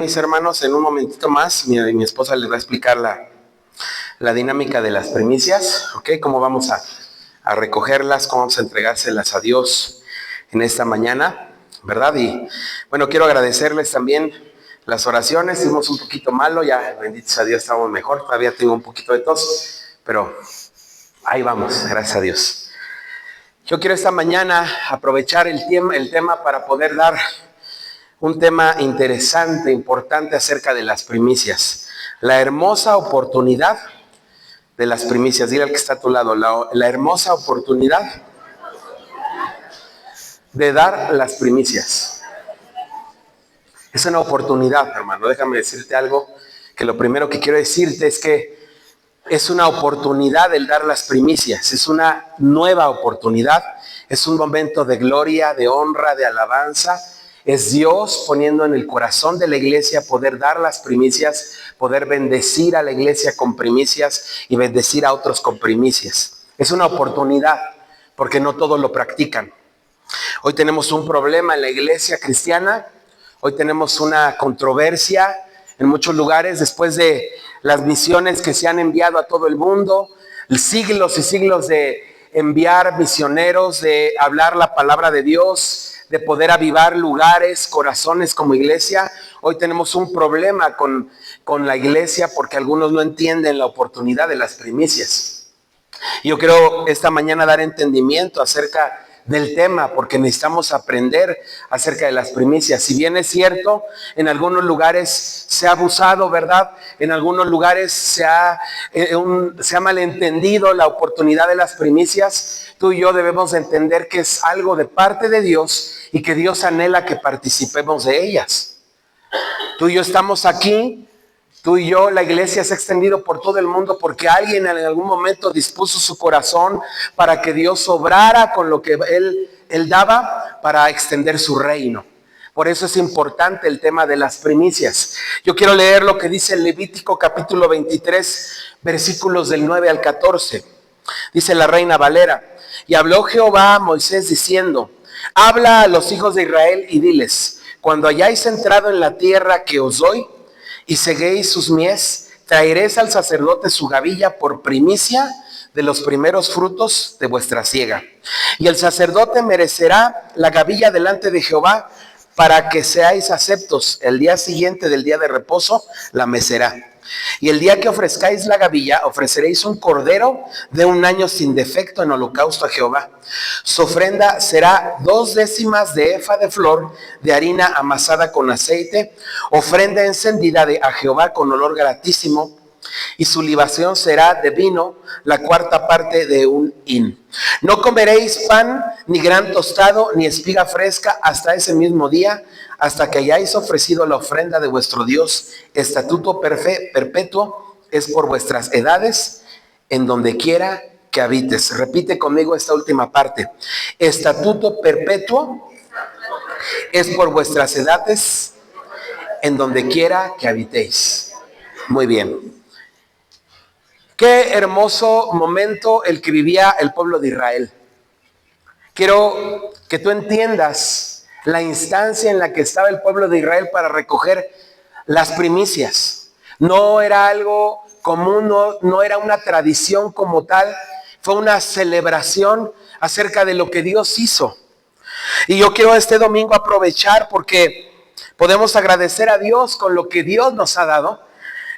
mis hermanos, en un momentito más, mi esposa les va a explicar la dinámica de las primicias, ¿ok? Cómo vamos a recogerlas, cómo vamos a entregárselas a Dios en esta mañana, ¿verdad? Y bueno, quiero agradecerles también las oraciones. Hicimos un poquito malo, ya bendito sea Dios, estamos mejor. Todavía tengo un poquito de tos, pero ahí vamos, gracias a Dios. Yo quiero esta mañana aprovechar el tema para poder dar un tema interesante, importante acerca de las primicias. La hermosa oportunidad de las primicias. Dile al que está a tu lado, la hermosa oportunidad de dar las primicias. Es una oportunidad, hermano. Déjame decirte algo, que lo primero que quiero decirte es que es una oportunidad el dar las primicias. Es una nueva oportunidad. Es un momento de gloria, de honra, de alabanza. Es Dios poniendo en el corazón de la iglesia poder dar las primicias, poder bendecir a la iglesia con primicias y bendecir a otros con primicias. Es una oportunidad porque no todos lo practican. Hoy tenemos un problema en la iglesia cristiana. Hoy tenemos una controversia en muchos lugares después de las misiones que se han enviado a todo el mundo, siglos y siglos de enviar misioneros, de hablar la palabra de Dios, de poder avivar lugares, corazones como iglesia. Hoy tenemos un problema con la iglesia porque algunos no entienden la oportunidad de las primicias. Yo quiero esta mañana dar entendimiento acerca del tema, porque necesitamos aprender acerca de las primicias. Si bien es cierto, en algunos lugares se ha abusado, ¿verdad? En algunos lugares se ha malentendido la oportunidad de las primicias. Tú y yo debemos entender que es algo de parte de Dios y que Dios anhela que participemos de ellas. Tú y yo estamos aquí. Tú y yo, la iglesia se ha extendido por todo el mundo porque alguien en algún momento dispuso su corazón para que Dios obrara con lo que Él daba para extender su reino. Por eso es importante el tema de las primicias. Yo quiero leer lo que dice el Levítico capítulo 23, versículos del 9 al 14. Dice la Reina Valera: y habló Jehová a Moisés diciendo: habla a los hijos de Israel y diles: cuando hayáis entrado en la tierra que os doy, y seguéis sus mies, traeréis al sacerdote su gavilla por primicia de los primeros frutos de vuestra siega. Y el sacerdote merecerá la gavilla delante de Jehová para que seáis aceptos. El día siguiente del día de reposo la mecerá. Y el día que ofrezcáis la gavilla, ofreceréis un cordero de 1 año sin defecto en holocausto a Jehová. Su ofrenda será 2 décimas de efa de flor de harina amasada con aceite, ofrenda encendida a Jehová con olor gratísimo. Y su libación será de vino, la 4ª parte de 1 hin. No comeréis pan, ni gran tostado, ni espiga fresca hasta ese mismo día, hasta que hayáis ofrecido la ofrenda de vuestro Dios. Estatuto perpetuo es por vuestras edades, en donde quiera que habites. Repite conmigo esta última parte. Estatuto perpetuo es por vuestras edades, en donde quiera que habitéis. Muy bien. Qué hermoso momento el que vivía el pueblo de Israel. Quiero que tú entiendas la instancia en la que estaba el pueblo de Israel para recoger las primicias. No era algo común, no era una tradición como tal, fue una celebración acerca de lo que Dios hizo. Y yo quiero este domingo aprovechar porque podemos agradecer a Dios con lo que Dios nos ha dado,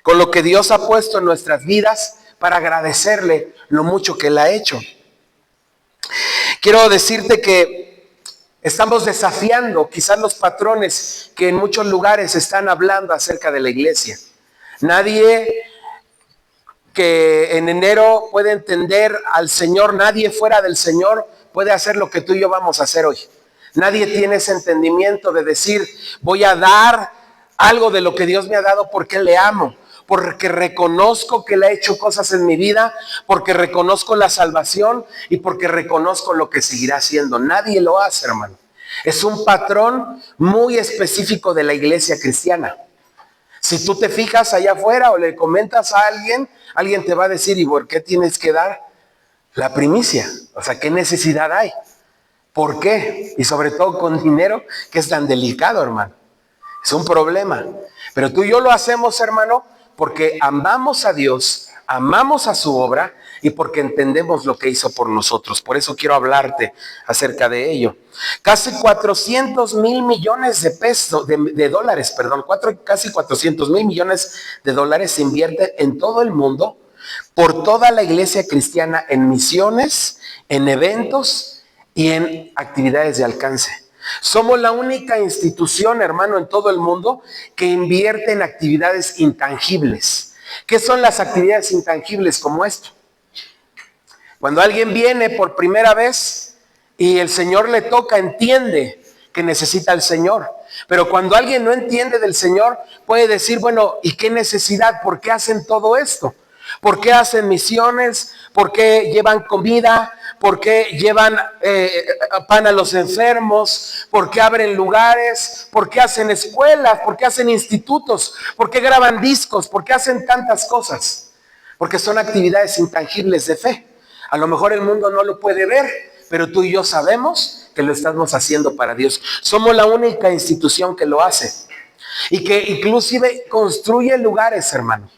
con lo que Dios ha puesto en nuestras vidas, para agradecerle lo mucho que Él ha hecho. Quiero decirte que estamos desafiando quizás los patrones que en muchos lugares están hablando acerca de la iglesia. Nadie que en enero puede entender al Señor, nadie fuera del Señor puede hacer lo que tú y yo vamos a hacer hoy. Nadie tiene ese entendimiento de decir: voy a dar algo de lo que Dios me ha dado porque le amo, porque reconozco que Él ha hecho cosas en mi vida, porque reconozco la salvación y porque reconozco lo que seguirá haciendo. Nadie lo hace, hermano. Es un patrón muy específico de la iglesia cristiana. Si tú te fijas allá afuera o le comentas a alguien, alguien te va a decir: ¿y por qué tienes que dar la primicia? O sea, ¿qué necesidad hay? ¿Por qué? Y sobre todo con dinero, que es tan delicado, hermano. Es un problema. Pero tú y yo lo hacemos, hermano, porque amamos a Dios, amamos a su obra y porque entendemos lo que hizo por nosotros. Por eso quiero hablarte acerca de ello. Casi 400 mil millones de pesos, de dólares, perdón, casi 400 mil millones de dólares se invierten en todo el mundo por toda la iglesia cristiana en misiones, en eventos y en actividades de alcance. Somos la única institución, hermano, en todo el mundo que invierte en actividades intangibles. ¿Qué son las actividades intangibles como esto? Cuando alguien viene por primera vez y el Señor le toca, entiende que necesita al Señor. Pero cuando alguien no entiende del Señor, puede decir, bueno, ¿y qué necesidad? ¿Por qué hacen todo esto? ¿Por qué hacen misiones? ¿Por qué llevan comida? ¿Por qué llevan pan a los enfermos? ¿Por qué abren lugares? ¿Por qué hacen escuelas? ¿Por qué hacen institutos? ¿Por qué graban discos? ¿Por qué hacen tantas cosas? Porque son actividades intangibles de fe. A lo mejor el mundo no lo puede ver, pero tú y yo sabemos que lo estamos haciendo para Dios. Somos la única institución que lo hace y que inclusive construye lugares, hermano.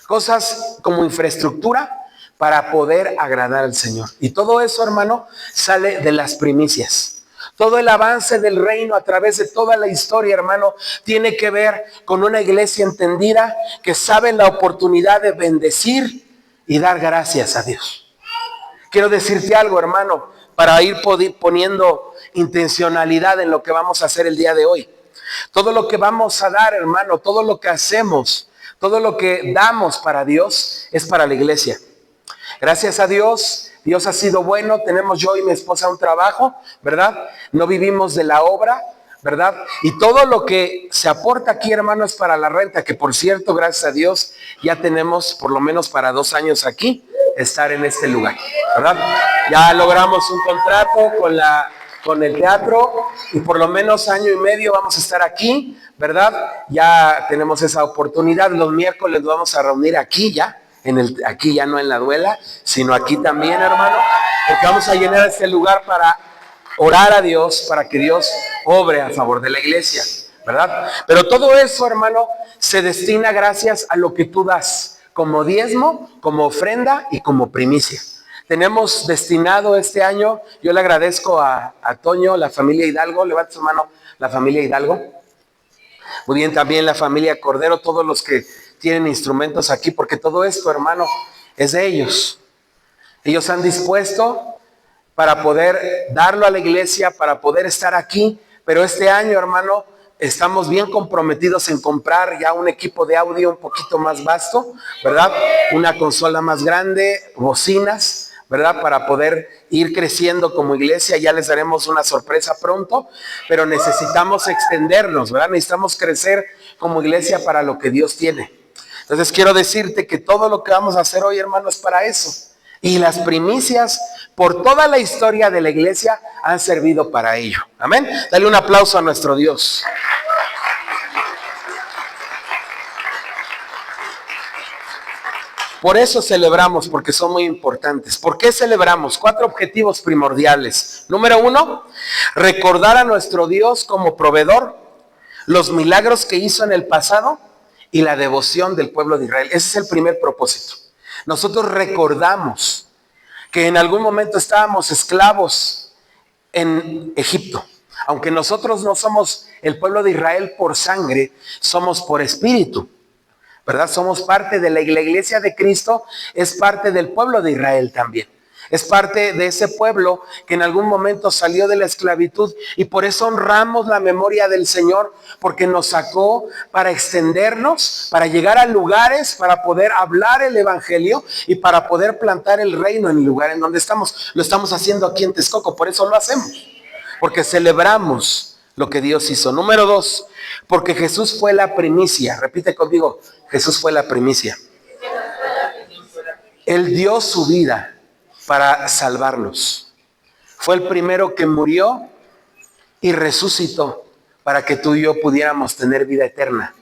Cosas como infraestructura para poder agradar al Señor. Y todo eso, hermano, sale de las primicias. Todo el avance del reino a través de toda la historia, hermano, tiene que ver con una iglesia entendida que sabe la oportunidad de bendecir y dar gracias a Dios. Quiero decirte algo, hermano, para ir poniendo intencionalidad en lo que vamos a hacer el día de hoy. Todo lo que vamos a dar, hermano, todo lo que hacemos, todo lo que damos para Dios es para la iglesia. Gracias a Dios, Dios ha sido bueno. Tenemos yo y mi esposa un trabajo, ¿verdad? No vivimos de la obra, ¿verdad? Y todo lo que se aporta aquí, hermano, es para la renta, que por cierto, gracias a Dios, ya tenemos por lo menos para 2 años aquí, estar en este lugar, ¿verdad? Ya logramos un contrato con el teatro y por lo menos 1 año y medio vamos a estar aquí, ¿verdad? Ya tenemos esa oportunidad. Los miércoles nos vamos a reunir aquí ya, aquí ya no en la Duela, sino aquí también, hermano, porque vamos a llenar este lugar para orar a Dios, para que Dios obre a favor de la iglesia, ¿verdad? Pero todo eso, hermano, se destina gracias a lo que tú das, como diezmo, como ofrenda y como primicia. Tenemos destinado este año, yo le agradezco a Toño, la familia Hidalgo, levanta su mano, la familia Hidalgo. Muy bien, también la familia Cordero, todos los que tienen instrumentos aquí, porque todo esto, hermano, es de ellos. Ellos han dispuesto para poder darlo a la iglesia, para poder estar aquí, pero este año, hermano, estamos bien comprometidos en comprar ya un equipo de audio un poquito más vasto, ¿verdad? Una consola más grande, bocinas, ¿verdad? Para poder ir creciendo como iglesia. Ya les daremos una sorpresa pronto, pero necesitamos extendernos, ¿verdad? Necesitamos crecer como iglesia para lo que Dios tiene. Entonces quiero decirte que todo lo que vamos a hacer hoy, hermano, es para eso. Y las primicias por toda la historia de la iglesia han servido para ello. Amén. Dale un aplauso a nuestro Dios. Por eso celebramos, porque son muy importantes. ¿Por qué celebramos? 4 objetivos primordiales. Número 1, recordar a nuestro Dios como proveedor, los milagros que hizo en el pasado y la devoción del pueblo de Israel. Ese es el primer propósito. Nosotros recordamos que en algún momento estábamos esclavos en Egipto. Aunque nosotros no somos el pueblo de Israel por sangre, somos por espíritu, ¿verdad? Somos parte de la iglesia de Cristo, es parte del pueblo de Israel también. Es parte de ese pueblo que en algún momento salió de la esclavitud y por eso honramos la memoria del Señor, porque nos sacó para extendernos, para llegar a lugares, para poder hablar el evangelio y para poder plantar el reino en el lugar en donde estamos. Lo estamos haciendo aquí en Texcoco, por eso lo hacemos, porque celebramos lo que Dios hizo. Número 2, porque Jesús fue la primicia. Repite conmigo, Jesús fue la primicia. Él dio su vida para salvarnos. Fue el primero que murió y resucitó para que tú y yo pudiéramos tener vida eterna.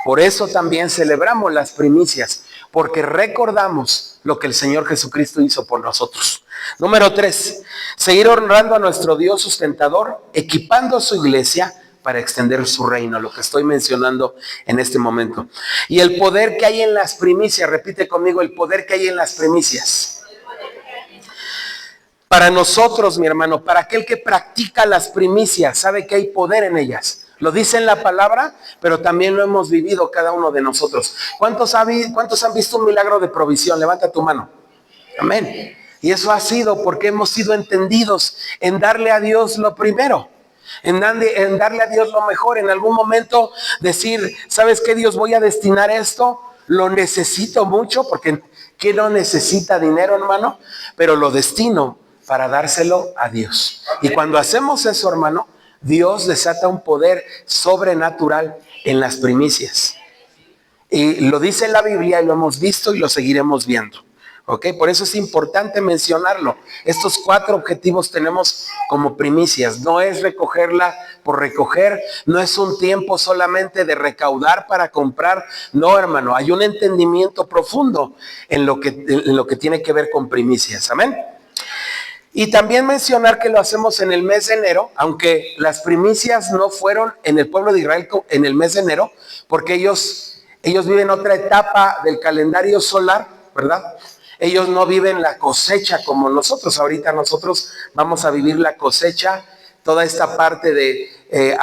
Por eso también celebramos las primicias, porque recordamos lo que el Señor Jesucristo hizo por nosotros. Número 3, seguir honrando a nuestro Dios sustentador, equipando a su iglesia para extender su reino, lo que estoy mencionando en este momento. Y el poder que hay en las primicias, repite conmigo, el poder que hay en las primicias. Para nosotros, mi hermano, para aquel que practica las primicias, sabe que hay poder en ellas. Lo dice en la palabra, pero también lo hemos vivido cada uno de nosotros. ¿Cuántos han visto un milagro de provisión? Levanta tu mano. Amén. Y eso ha sido porque hemos sido entendidos en darle a Dios lo primero, en darle a Dios lo mejor. En algún momento decir, ¿sabes qué, Dios? Voy a destinar esto, lo necesito mucho, porque ¿quién no necesita dinero, hermano? Pero lo destino para dárselo a Dios. Y cuando hacemos eso, hermano, Dios desata un poder sobrenatural en las primicias. Y lo dice la Biblia y lo hemos visto y lo seguiremos viendo. ¿Ok? Por eso es importante mencionarlo. Estos 4 objetivos tenemos como primicias. No es recogerla por recoger. No es un tiempo solamente de recaudar para comprar. No, hermano. Hay un entendimiento profundo en lo que tiene que ver con primicias. Amén. Y también mencionar que lo hacemos en el mes de enero, aunque las primicias no fueron en el pueblo de Israel en el mes de enero, porque ellos viven otra etapa del calendario solar, ¿verdad? Ellos no viven la cosecha como nosotros. Ahorita nosotros vamos a vivir la cosecha, toda esta parte de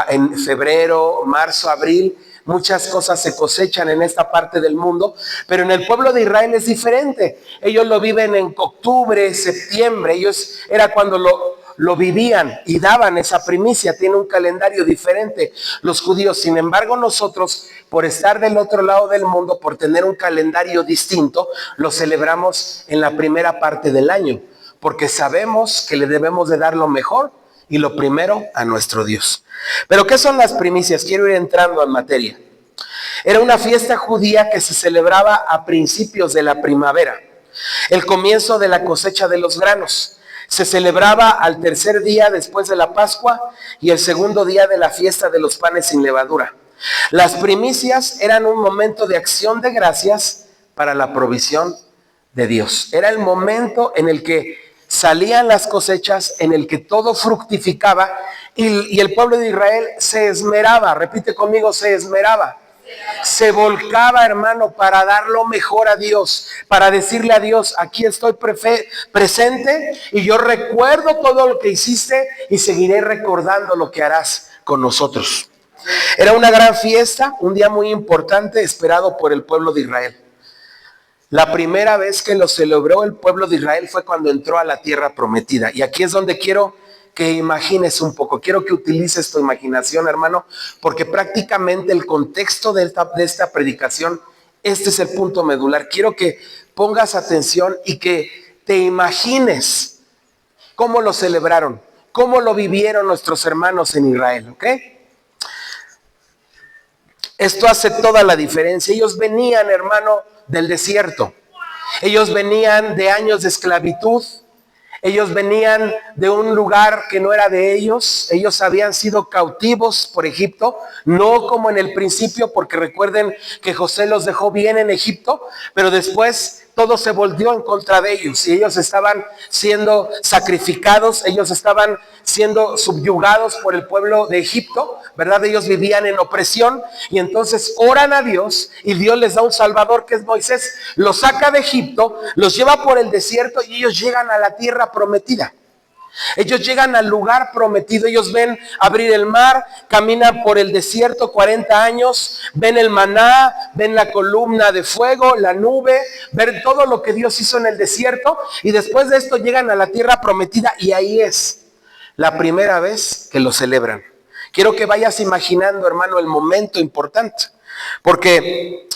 en febrero, marzo, abril. Muchas cosas se cosechan en esta parte del mundo, pero en el pueblo de Israel es diferente. Ellos lo viven en octubre, septiembre. Ellos era cuando lo vivían y daban esa primicia. Tiene un calendario diferente los judíos. Sin embargo, nosotros, por estar del otro lado del mundo, por tener un calendario distinto, lo celebramos en la primera parte del año, porque sabemos que le debemos de dar lo mejor y lo primero a nuestro Dios. Pero ¿qué son las primicias? Quiero ir entrando en materia. Era una fiesta judía que se celebraba a principios de la primavera, el comienzo de la cosecha de los granos. Se celebraba al tercer día después de la Pascua y el segundo día de la fiesta de los panes sin levadura. Las primicias eran un momento de acción de gracias para la provisión de Dios. Era el momento en el que salían las cosechas, en el que todo fructificaba y el pueblo de Israel se esmeraba, repite conmigo, se esmeraba. Se volcaba, hermano, para dar lo mejor a Dios, para decirle a Dios, aquí estoy presente y yo recuerdo todo lo que hiciste y seguiré recordando lo que harás con nosotros. Era una gran fiesta, un día muy importante esperado por el pueblo de Israel. La primera vez que lo celebró el pueblo de Israel fue cuando entró a la tierra prometida. Y aquí es donde quiero que imagines un poco, quiero que utilices tu imaginación, hermano, porque prácticamente el contexto de esta predicación, este es el punto medular. Quiero que pongas atención y que te imagines cómo lo celebraron, cómo lo vivieron nuestros hermanos en Israel, ¿ok? Esto hace toda la diferencia. Ellos venían, hermano, del desierto. Ellos venían de años de esclavitud. Ellos venían de un lugar que no era de ellos. Ellos habían sido cautivos por Egipto, no como en el principio, porque recuerden que José los dejó bien en Egipto, pero después todo se volvió en contra de ellos y ellos estaban siendo sacrificados, ellos estaban siendo subyugados por el pueblo de Egipto, ¿verdad? Ellos vivían en opresión y entonces oran a Dios y Dios les da un salvador que es Moisés, los saca de Egipto, los lleva por el desierto y ellos llegan a la tierra prometida. Ellos llegan al lugar prometido, ellos ven abrir el mar, caminan por el desierto 40 años, ven el maná, ven la columna de fuego, la nube, ven todo lo que Dios hizo en el desierto y después de esto llegan a la tierra prometida y ahí es la primera vez que lo celebran. Quiero que vayas imaginando, hermano, el momento importante, porque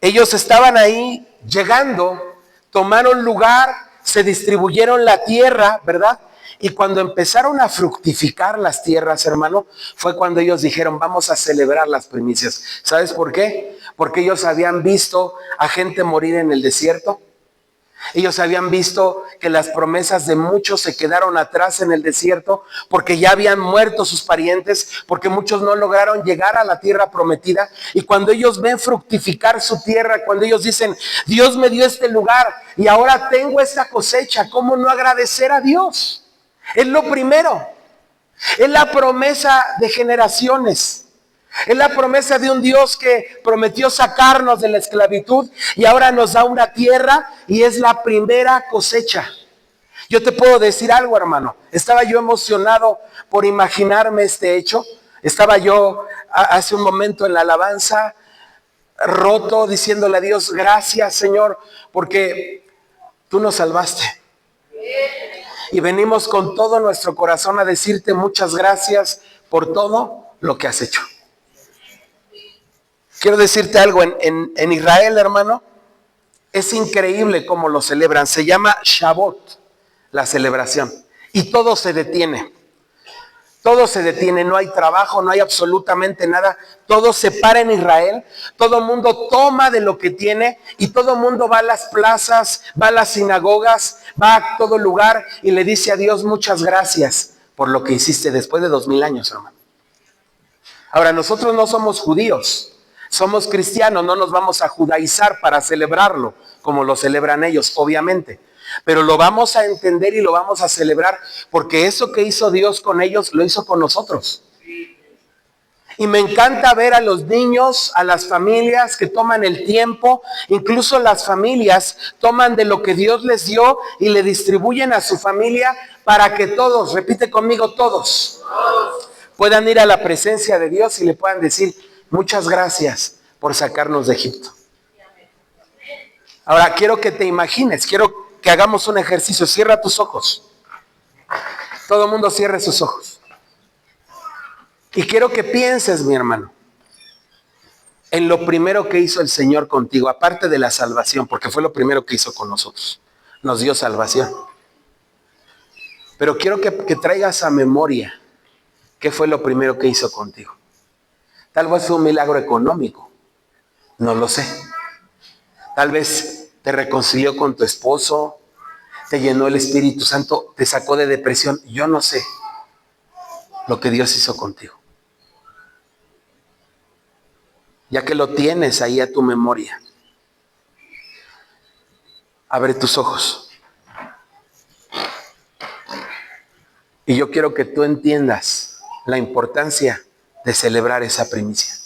ellos estaban ahí llegando, tomaron lugar, se distribuyeron la tierra, ¿verdad? Y cuando empezaron a fructificar las tierras, hermano, fue cuando ellos dijeron, vamos a celebrar las primicias. ¿Sabes por qué? Porque ellos habían visto a gente morir en el desierto. Ellos habían visto que las promesas de muchos se quedaron atrás en el desierto porque ya habían muerto sus parientes, porque muchos no lograron llegar a la tierra prometida. Y cuando ellos ven fructificar su tierra, cuando ellos dicen, Dios me dio este lugar y ahora tengo esta cosecha, ¿cómo no agradecer a Dios? Es lo primero. Es la promesa de generaciones. Es la promesa de un Dios que prometió sacarnos de la esclavitud y ahora nos da una tierra y es la primera cosecha. Yo te puedo decir algo, hermano. Estaba yo emocionado por imaginarme este hecho. Estaba yo hace un momento en la alabanza, roto, diciéndole a Dios, gracias, Señor, porque tú nos salvaste. Y venimos con todo nuestro corazón a decirte muchas gracias por todo lo que has hecho. Quiero decirte algo, en Israel, hermano, es increíble cómo lo celebran. Se llama Shavuot, la celebración. Y todo se detiene. Todo se detiene, no hay trabajo, no hay absolutamente nada. Todo se para en Israel. Todo el mundo toma de lo que tiene y todo el mundo va a las plazas, va a las sinagogas, va a todo lugar y le dice a Dios muchas gracias por lo que hiciste después de 2000 años, hermano. Ahora, nosotros no somos judíos, somos cristianos, no nos vamos a judaizar para celebrarlo como lo celebran ellos, obviamente. Pero lo vamos a entender y lo vamos a celebrar porque eso que hizo Dios con ellos, lo hizo con nosotros. Y me encanta ver a los niños, a las familias que toman el tiempo, incluso las familias toman de lo que Dios les dio y le distribuyen a su familia para que todos, repite conmigo, todos puedan ir a la presencia de Dios y le puedan decir muchas gracias por sacarnos de Egipto. Ahora quiero que te imagines, quiero que hagamos un ejercicio. Cierra tus ojos. Todo el mundo cierre sus ojos. Y quiero que pienses, mi hermano, en lo primero que hizo el Señor contigo, aparte de la salvación, porque fue lo primero que hizo con nosotros. Nos dio salvación. Pero quiero que traigas a memoria qué fue lo primero que hizo contigo. Tal vez fue un milagro económico, no lo sé. Tal vez te reconcilió con tu esposo, te llenó el Espíritu Santo, te sacó de depresión. Yo no sé lo que Dios hizo contigo. Ya que lo tienes ahí a tu memoria, abre tus ojos. Y yo quiero que tú entiendas la importancia de celebrar esa primicia,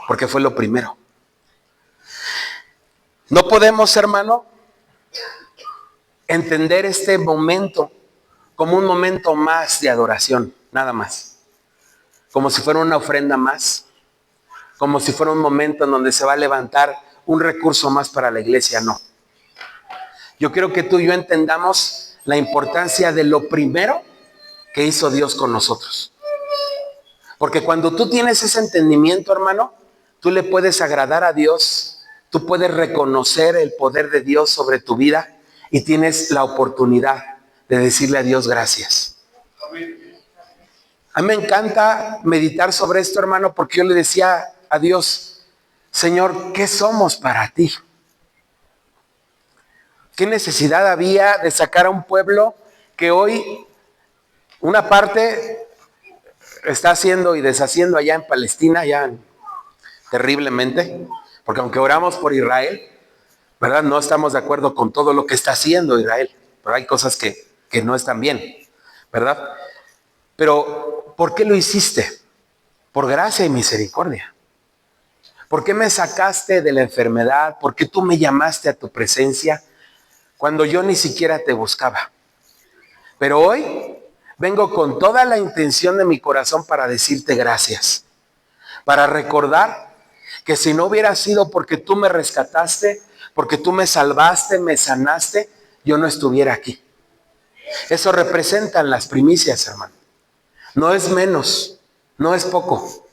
porque fue lo primero. No podemos, hermano, entender este momento como un momento más de adoración, nada más. Como si fuera una ofrenda más, como si fuera un momento en donde se va a levantar un recurso más para la iglesia, no. Yo quiero que tú y yo entendamos la importancia de lo primero que hizo Dios con nosotros. Porque cuando tú tienes ese entendimiento, hermano, tú le puedes agradar a Dios, tú puedes reconocer el poder de Dios sobre tu vida y tienes la oportunidad de decirle a Dios gracias. A mí me encanta meditar sobre esto, hermano, porque yo le decía a Dios, Señor, ¿qué somos para ti? ¿Qué necesidad había de sacar a un pueblo que hoy una parte está haciendo y deshaciendo allá en Palestina, ya terriblemente? Porque aunque oramos por Israel, ¿verdad? No estamos de acuerdo con todo lo que está haciendo Israel, pero hay cosas que no están bien, ¿verdad? Pero, ¿por qué lo hiciste? Por gracia y misericordia. ¿Por qué me sacaste de la enfermedad? ¿Por qué tú me llamaste a tu presencia cuando yo ni siquiera te buscaba? Pero hoy vengo con toda la intención de mi corazón para decirte gracias. Para recordar que si no hubiera sido porque tú me rescataste, porque tú me salvaste, me sanaste, yo no estuviera aquí. Eso representan las primicias, hermano. No es menos, no es poco.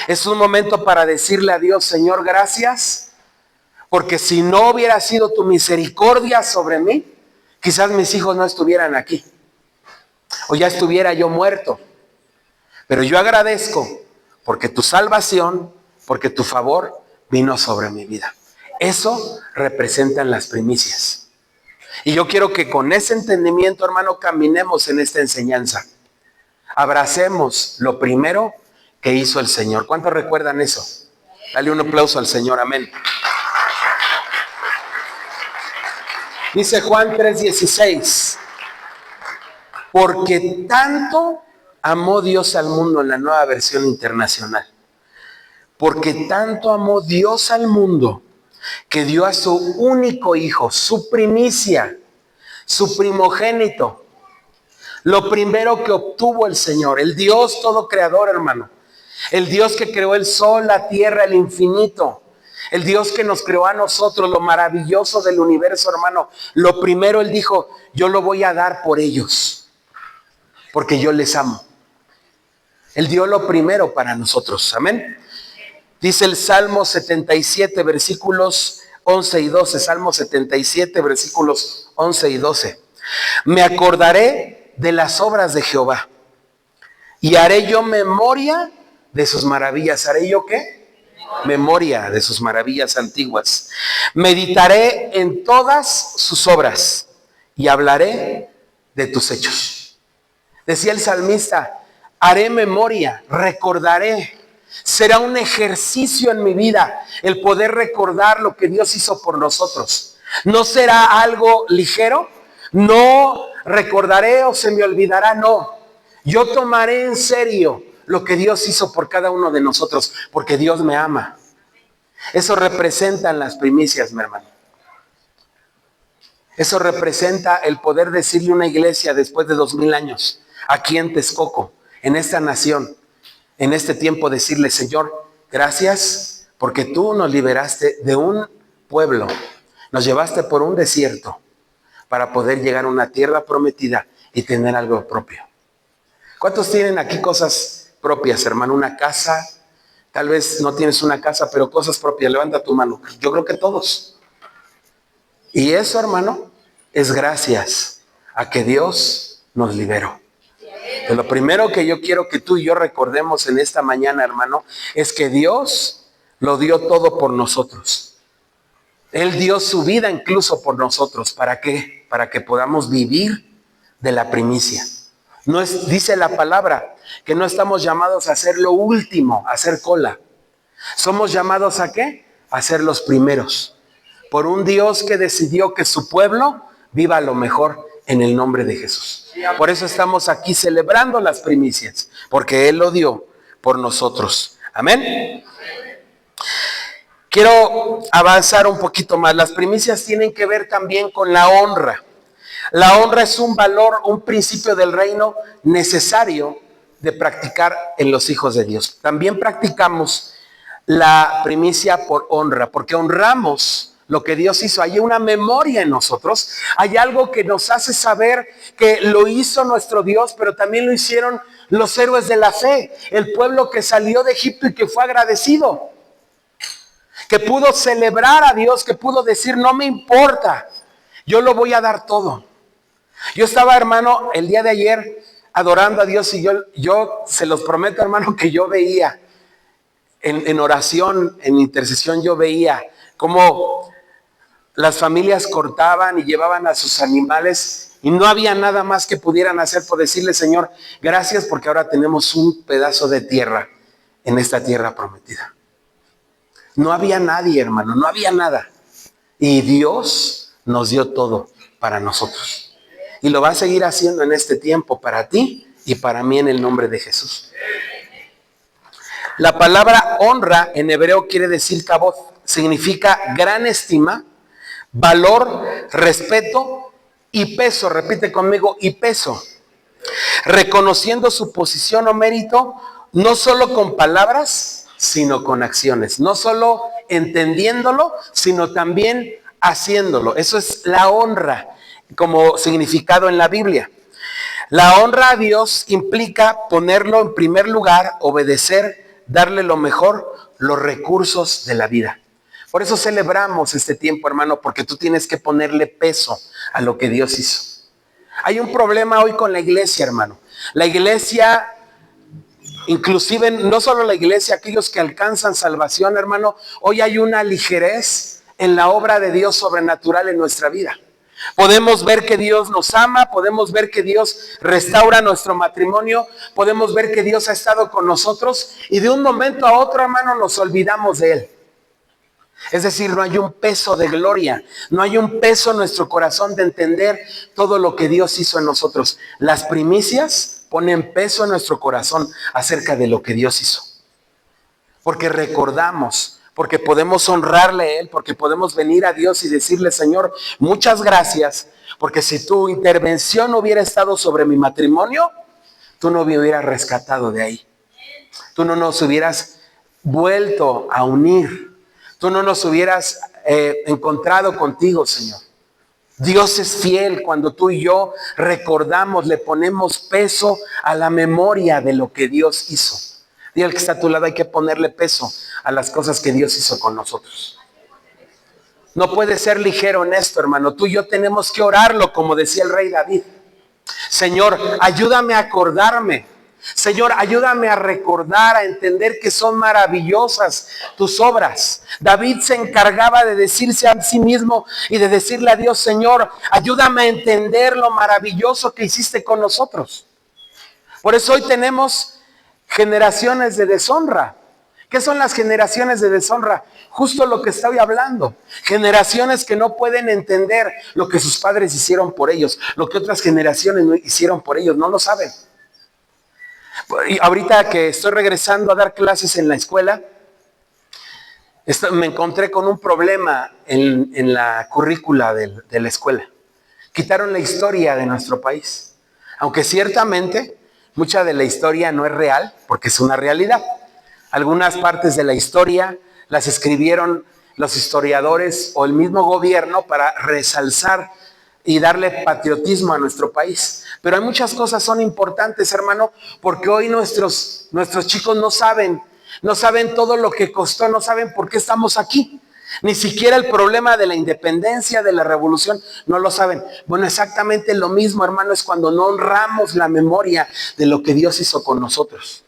Es un momento para decirle a Dios, Señor, gracias, porque si no hubiera sido tu misericordia sobre mí, quizás mis hijos no estuvieran aquí, o ya estuviera yo muerto. Pero yo agradezco porque tu salvación, porque tu favor vino sobre mi vida. Eso representan las primicias. Y yo quiero que con ese entendimiento, hermano, caminemos en esta enseñanza. Abracemos lo primero que hizo el Señor. ¿Cuántos recuerdan eso? Dale un aplauso al Señor, amén. Dice Juan 3:16, porque tanto amó Dios al mundo en la Nueva Versión Internacional. Porque tanto amó Dios al mundo que dio a su único hijo, su primicia, su primogénito, lo primero que obtuvo el Señor, el Dios todo creador, hermano, el Dios que creó el sol, la tierra, el infinito, el Dios que nos creó a nosotros, lo maravilloso del universo, hermano. Lo primero Él dijo, yo lo voy a dar por ellos, porque yo les amo. Él dio lo primero para nosotros, amén. Dice el Salmo 77, versículos 11 y 12, Salmo 77, versículos 11 y 12. Me acordaré de las obras de Jehová y haré yo memoria de sus maravillas. ¿Haré yo qué? Memoria de sus maravillas antiguas. Meditaré en todas sus obras y hablaré de tus hechos. Decía el salmista, haré memoria, recordaré. Será un ejercicio en mi vida el poder recordar lo que Dios hizo por nosotros. No será algo ligero, no recordaré o se me olvidará, no. Yo tomaré en serio lo que Dios hizo por cada uno de nosotros, porque Dios me ama. Eso representan las primicias, mi hermano. Eso representa el poder decirle a una iglesia después de 2000 años, aquí en Texcoco, en esta nación, en este tiempo, decirle, Señor, gracias porque tú nos liberaste de un pueblo, nos llevaste por un desierto para poder llegar a una tierra prometida y tener algo propio. ¿Cuántos tienen aquí cosas propias, hermano? Una casa, tal vez no tienes una casa, pero cosas propias. Levanta tu mano. Yo creo que todos. Y eso, hermano, es gracias a que Dios nos liberó. Pero lo primero que yo quiero que tú y yo recordemos en esta mañana, hermano, es que Dios lo dio todo por nosotros. Él dio su vida incluso por nosotros. ¿Para qué? Para que podamos vivir de la primicia. No es, dice la palabra, que no estamos llamados a hacer lo último, a hacer cola. Somos llamados ¿a qué? A ser los primeros. Por un Dios que decidió que su pueblo viva lo mejor en el nombre de Jesús. Por eso estamos aquí celebrando las primicias, porque Él lo dio por nosotros. Amén. Quiero avanzar un poquito más. Las primicias tienen que ver también con la honra. La honra es un valor, un principio del reino necesario de practicar en los hijos de Dios. También practicamos la primicia por honra, porque honramos lo que Dios hizo. Hay una memoria en nosotros, hay algo que nos hace saber que lo hizo nuestro Dios, pero también lo hicieron los héroes de la fe, el pueblo que salió de Egipto y que fue agradecido, que pudo celebrar a Dios, que pudo decir, no me importa, yo lo voy a dar todo. Yo estaba, hermano, el día de ayer adorando a Dios y yo se los prometo, hermano, que yo veía en oración, en intercesión, yo veía cómo las familias cortaban y llevaban a sus animales y no había nada más que pudieran hacer por decirle, Señor, gracias porque ahora tenemos un pedazo de tierra en esta tierra prometida. No había nadie, hermano, no había nada. Y Dios nos dio todo para nosotros. Y lo va a seguir haciendo en este tiempo para ti y para mí en el nombre de Jesús. La palabra honra en hebreo quiere decir kabod. Significa gran estima, valor, respeto y peso. Repite conmigo, y peso. Reconociendo su posición o mérito, no solo con palabras, sino con acciones. No solo entendiéndolo, sino también haciéndolo. Eso es la honra como significado en la Biblia. La honra a Dios implica ponerlo en primer lugar, obedecer, darle lo mejor, los recursos de la vida. Por eso celebramos este tiempo, hermano, porque tú tienes que ponerle peso a lo que Dios hizo. Hay un problema hoy con la iglesia, hermano. La iglesia, inclusive no solo la iglesia, aquellos que alcanzan salvación, hermano, hoy hay una ligerez en la obra de Dios sobrenatural en nuestra vida. Podemos ver que Dios nos ama, podemos ver que Dios restaura nuestro matrimonio, podemos ver que Dios ha estado con nosotros y de un momento a otro, hermano, nos olvidamos de Él. Es decir, no hay un peso de gloria, no hay un peso en nuestro corazón de entender todo lo que Dios hizo en nosotros. Las primicias ponen peso en nuestro corazón acerca de lo que Dios hizo. Porque recordamos, porque podemos honrarle a Él, porque podemos venir a Dios y decirle, Señor, muchas gracias, porque si tu intervención hubiera estado sobre mi matrimonio, tú no me hubieras rescatado de ahí. Tú no nos hubieras vuelto a unir. Tú no nos hubieras encontrado contigo, Señor. Dios es fiel cuando tú y yo recordamos, le ponemos peso a la memoria de lo que Dios hizo. Dile al que está a tu lado, hay que ponerle peso a las cosas que Dios hizo con nosotros. No puede ser ligero en esto, hermano. Tú y yo tenemos que orarlo, como decía el rey David. Señor, ayúdame a acordarme. Señor, ayúdame a recordar, a entender que son maravillosas tus obras. David se encargaba de decirse a sí mismo y de decirle a Dios, Señor, ayúdame a entender lo maravilloso que hiciste con nosotros. Por eso hoy tenemos generaciones de deshonra. ¿Qué son las generaciones de deshonra? Justo lo que estoy hablando. Generaciones que no pueden entender lo que sus padres hicieron por ellos, lo que otras generaciones no hicieron por ellos, no lo saben. Y ahorita que estoy regresando a dar clases en la escuela, me encontré con un problema en la currícula de la escuela. Quitaron la historia de nuestro país. Aunque ciertamente mucha de la historia no es real, porque es una realidad. Algunas partes de la historia las escribieron los historiadores o el mismo gobierno para resalzar y darle patriotismo a nuestro país. Pero hay muchas cosas son importantes, hermano, porque hoy nuestros chicos no saben todo lo que costó, no saben por qué estamos aquí. Ni siquiera el problema de la independencia, de la revolución, no lo saben. Bueno, exactamente lo mismo, hermano, es cuando no honramos la memoria de lo que Dios hizo con nosotros.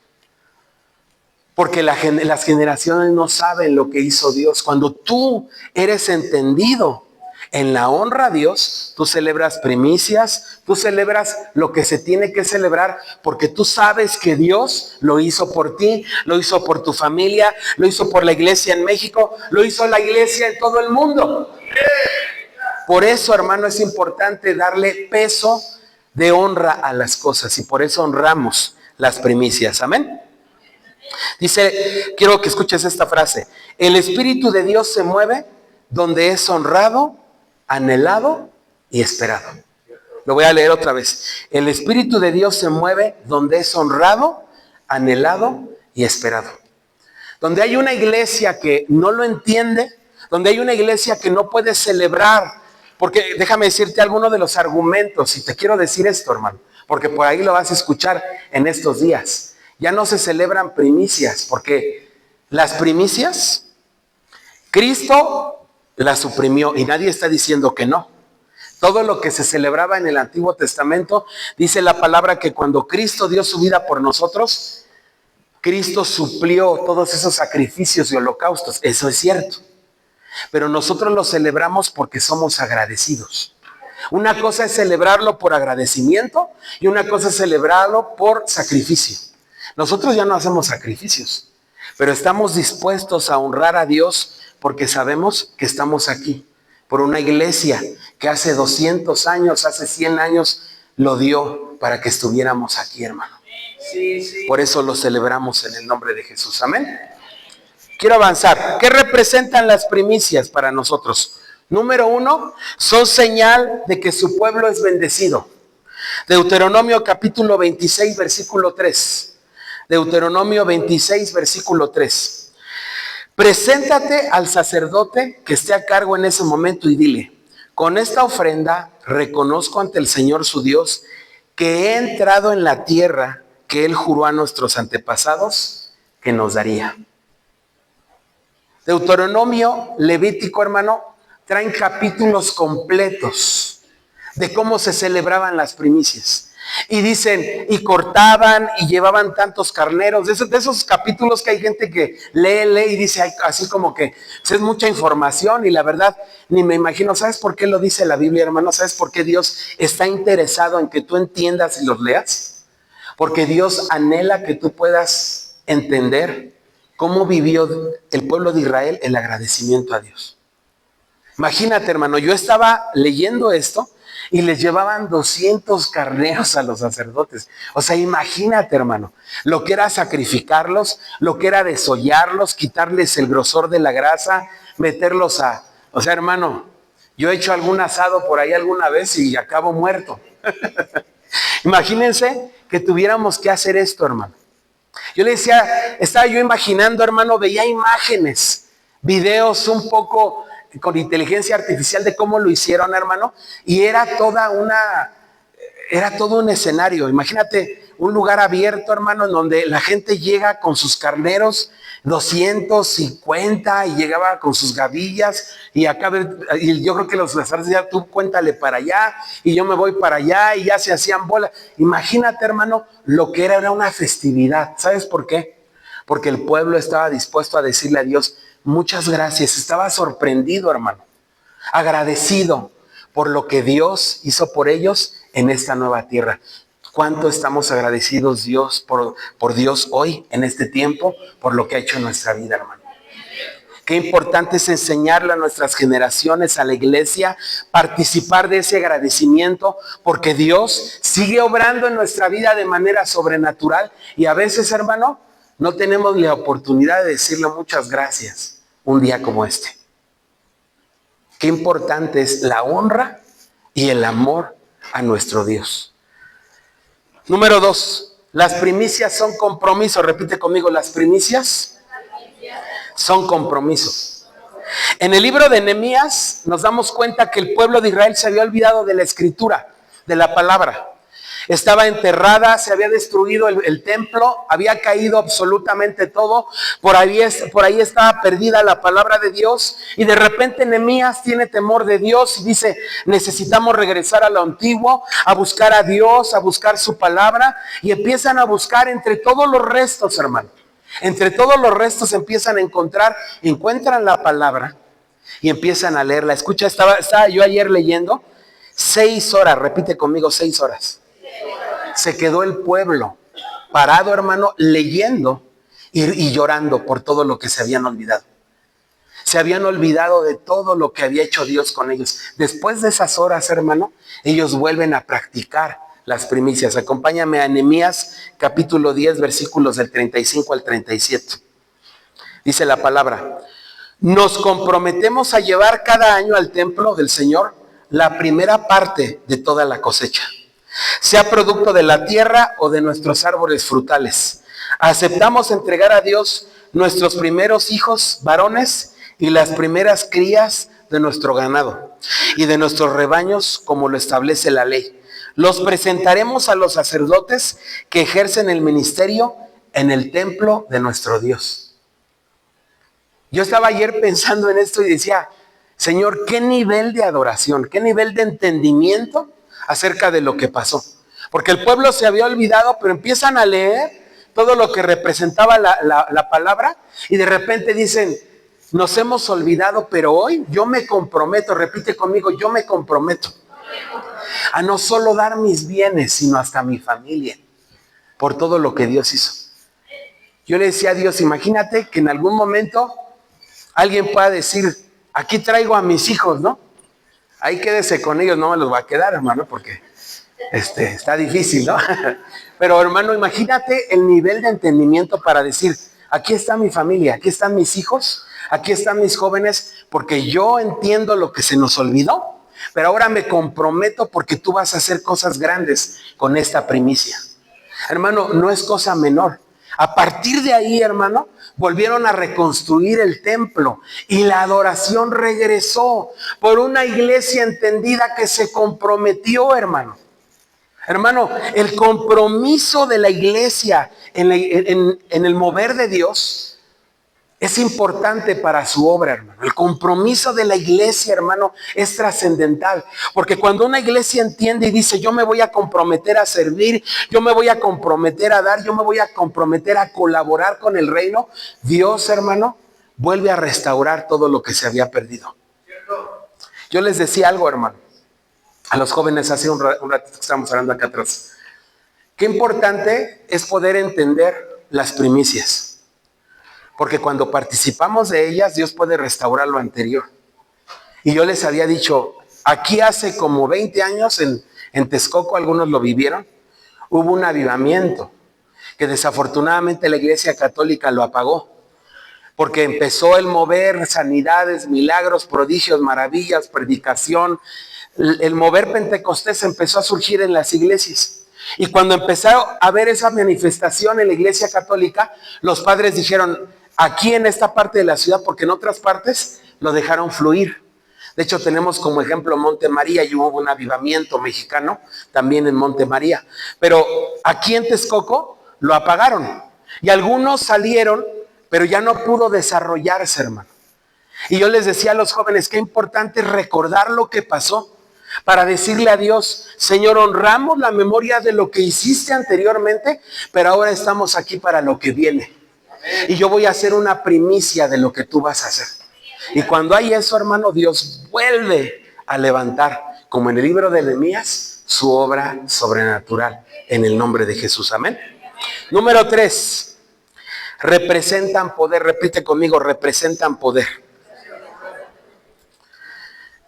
Porque las generaciones no saben lo que hizo Dios. Cuando tú eres entendido en la honra a Dios, tú celebras primicias, tú celebras lo que se tiene que celebrar, porque tú sabes que Dios lo hizo por ti, lo hizo por tu familia, lo hizo por la iglesia en México, lo hizo la iglesia en todo el mundo. Por eso, hermano, es importante darle peso de honra a las cosas y por eso honramos las primicias. Amén. Dice, quiero que escuches esta frase: el Espíritu de Dios se mueve donde es honrado, anhelado y esperado. Lo voy a leer otra vez. El Espíritu de Dios se mueve donde es honrado, anhelado y esperado. Donde hay una iglesia que no lo entiende, donde hay una iglesia que no puede celebrar, porque déjame decirte algunos de los argumentos, y te quiero decir esto, hermano, porque por ahí lo vas a escuchar en estos días. Ya no se celebran primicias, porque las primicias, Cristo las suprimió y nadie está diciendo que no. Todo lo que se celebraba en el Antiguo Testamento, dice la palabra que cuando Cristo dio su vida por nosotros, Cristo suplió todos esos sacrificios y holocaustos. Eso es cierto. Pero nosotros lo celebramos porque somos agradecidos. Una cosa es celebrarlo por agradecimiento y una cosa es celebrarlo por sacrificio. Nosotros ya no hacemos sacrificios, pero estamos dispuestos a honrar a Dios porque sabemos que estamos aquí por una iglesia que hace 200 años, hace 100 años lo dio para que estuviéramos aquí, hermano. Por eso lo celebramos en el nombre de Jesús. Amén. Quiero avanzar. ¿Qué representan las primicias para nosotros? Número 1, son señal de que su pueblo es bendecido. Deuteronomio capítulo 26, versículo 3. Deuteronomio 26, versículo 3. Preséntate al sacerdote que esté a cargo en ese momento y dile: con esta ofrenda reconozco ante el Señor su Dios que he entrado en la tierra que Él juró a nuestros antepasados que nos daría. Deuteronomio, Levítico, hermano, traen capítulos completos de cómo se celebraban las primicias. Y dicen, y cortaban y llevaban tantos carneros, de esos capítulos que hay gente que lee y dice así como que pues es mucha información y la verdad ni me imagino. ¿Sabes por qué lo dice la Biblia, hermano? ¿Sabes por qué Dios está interesado en que tú entiendas y los leas? Porque Dios anhela que tú puedas entender cómo vivió el pueblo de Israel el agradecimiento a Dios. Imagínate, hermano, yo estaba leyendo esto y les llevaban 200 carneros a los sacerdotes. O sea, imagínate, hermano, lo que era sacrificarlos, lo que era desollarlos, quitarles el grosor de la grasa, meterlos a... O sea, hermano, yo he hecho algún asado por ahí alguna vez y acabo muerto. Imagínense que tuviéramos que hacer esto, hermano. Yo le decía, estaba yo imaginando, hermano, veía imágenes, videos un poco con inteligencia artificial de cómo lo hicieron, hermano, y era todo un escenario. Imagínate un lugar abierto, hermano, en donde la gente llega con sus carneros, 250, y llegaba con sus gavillas, y acá, y yo creo que los sacerdotes decían, tú cuéntale para allá, y yo me voy para allá, y ya se hacían bolas. Imagínate, hermano, lo que era una festividad. ¿Sabes por qué? Porque el pueblo estaba dispuesto a decirle a Dios, muchas gracias. Estaba sorprendido, hermano, agradecido por lo que Dios hizo por ellos en esta nueva tierra. ¿Cuánto estamos agradecidos por Dios hoy, en este tiempo, por lo que ha hecho en nuestra vida, hermano? Qué importante es enseñarle a nuestras generaciones, a la iglesia, participar de ese agradecimiento, porque Dios sigue obrando en nuestra vida de manera sobrenatural, y a veces, hermano, no tenemos la oportunidad de decirle muchas gracias un día como este. Qué importante es la honra y el amor a nuestro Dios. Número 2, las primicias son compromiso. Repite conmigo, las primicias son compromisos. En el libro de Nehemías nos damos cuenta que el pueblo de Israel se había olvidado de la escritura, de la palabra. Estaba enterrada, se había destruido el templo, había caído absolutamente todo. Por ahí estaba perdida la palabra de Dios, y de repente Nehemías tiene temor de Dios y dice, necesitamos regresar a lo antiguo, a buscar a Dios, a buscar su palabra, y empiezan a buscar entre todos los restos, hermano. Entre todos los restos empiezan a encuentran la palabra y empiezan a leerla. Escucha, estaba yo ayer leyendo 6 horas, repite conmigo, 6 horas. Se quedó el pueblo parado, hermano, leyendo y llorando por todo lo que se habían olvidado. Se habían olvidado de todo lo que había hecho Dios con ellos. Después de esas horas, hermano, ellos vuelven a practicar las primicias. Acompáñame a Nehemías capítulo 10, versículos del 35 al 37. Dice la palabra: nos comprometemos a llevar cada año al templo del Señor la primera parte de toda la cosecha, sea producto de la tierra o de nuestros árboles frutales. Aceptamos entregar a Dios nuestros primeros hijos varones y las primeras crías de nuestro ganado y de nuestros rebaños, como lo establece la ley. Los presentaremos a los sacerdotes que ejercen el ministerio en el templo de nuestro Dios. Yo estaba ayer pensando en esto y decía, Señor, qué nivel de adoración, qué nivel de entendimiento acerca de lo que pasó. Porque el pueblo se había olvidado, pero empiezan a leer todo lo que representaba la palabra, y de repente dicen, nos hemos olvidado, pero hoy yo me comprometo, repite conmigo, yo me comprometo a no solo dar mis bienes, sino hasta mi familia, por todo lo que Dios hizo. Yo le decía a Dios, imagínate que en algún momento alguien pueda decir, aquí traigo a mis hijos, ¿no? Ahí quédese con ellos, no me los va a quedar, hermano, porque está difícil, ¿no? Pero, hermano, imagínate el nivel de entendimiento para decir, aquí está mi familia, aquí están mis hijos, aquí están mis jóvenes, porque yo entiendo lo que se nos olvidó, pero ahora me comprometo porque tú vas a hacer cosas grandes con esta primicia. Hermano, no es cosa menor. A partir de ahí, hermano, volvieron a reconstruir el templo y la adoración regresó por una iglesia entendida que se comprometió, hermano. Hermano, el compromiso de la iglesia en el mover de Dios es importante para su obra, hermano. El compromiso de la iglesia, hermano, es trascendental. Porque cuando una iglesia entiende y dice, yo me voy a comprometer a servir, yo me voy a comprometer a dar, yo me voy a comprometer a colaborar con el reino, Dios, hermano, vuelve a restaurar todo lo que se había perdido. Yo les decía algo, hermano, a los jóvenes hace un ratito que estábamos hablando acá atrás. Qué importante es poder entender las primicias. Porque cuando participamos de ellas, Dios puede restaurar lo anterior. Y yo les había dicho, aquí hace como 20 años en Texcoco, algunos lo vivieron, hubo un avivamiento que desafortunadamente la Iglesia Católica lo apagó, porque empezó el mover sanidades, milagros, prodigios, maravillas, predicación. El mover Pentecostés empezó a surgir en las iglesias. Y cuando empezaron a ver esa manifestación en la Iglesia Católica, los padres dijeron, aquí en esta parte de la ciudad, porque en otras partes lo dejaron fluir. De hecho, tenemos como ejemplo Monte María, y hubo un avivamiento mexicano también en Monte María. Pero aquí en Texcoco lo apagaron. Y algunos salieron, pero ya no pudo desarrollarse, hermano. Y yo les decía a los jóvenes, qué importante es recordar lo que pasó para decirle a Dios, Señor, honramos la memoria de lo que hiciste anteriormente, pero ahora estamos aquí para lo que viene. Y yo voy a hacer una primicia de lo que tú vas a hacer. Y cuando hay eso, hermano, Dios vuelve a levantar, como en el libro de Nehemías, su obra sobrenatural en el nombre de Jesús. Amén. Número 3. Representan poder. Repite conmigo, representan poder.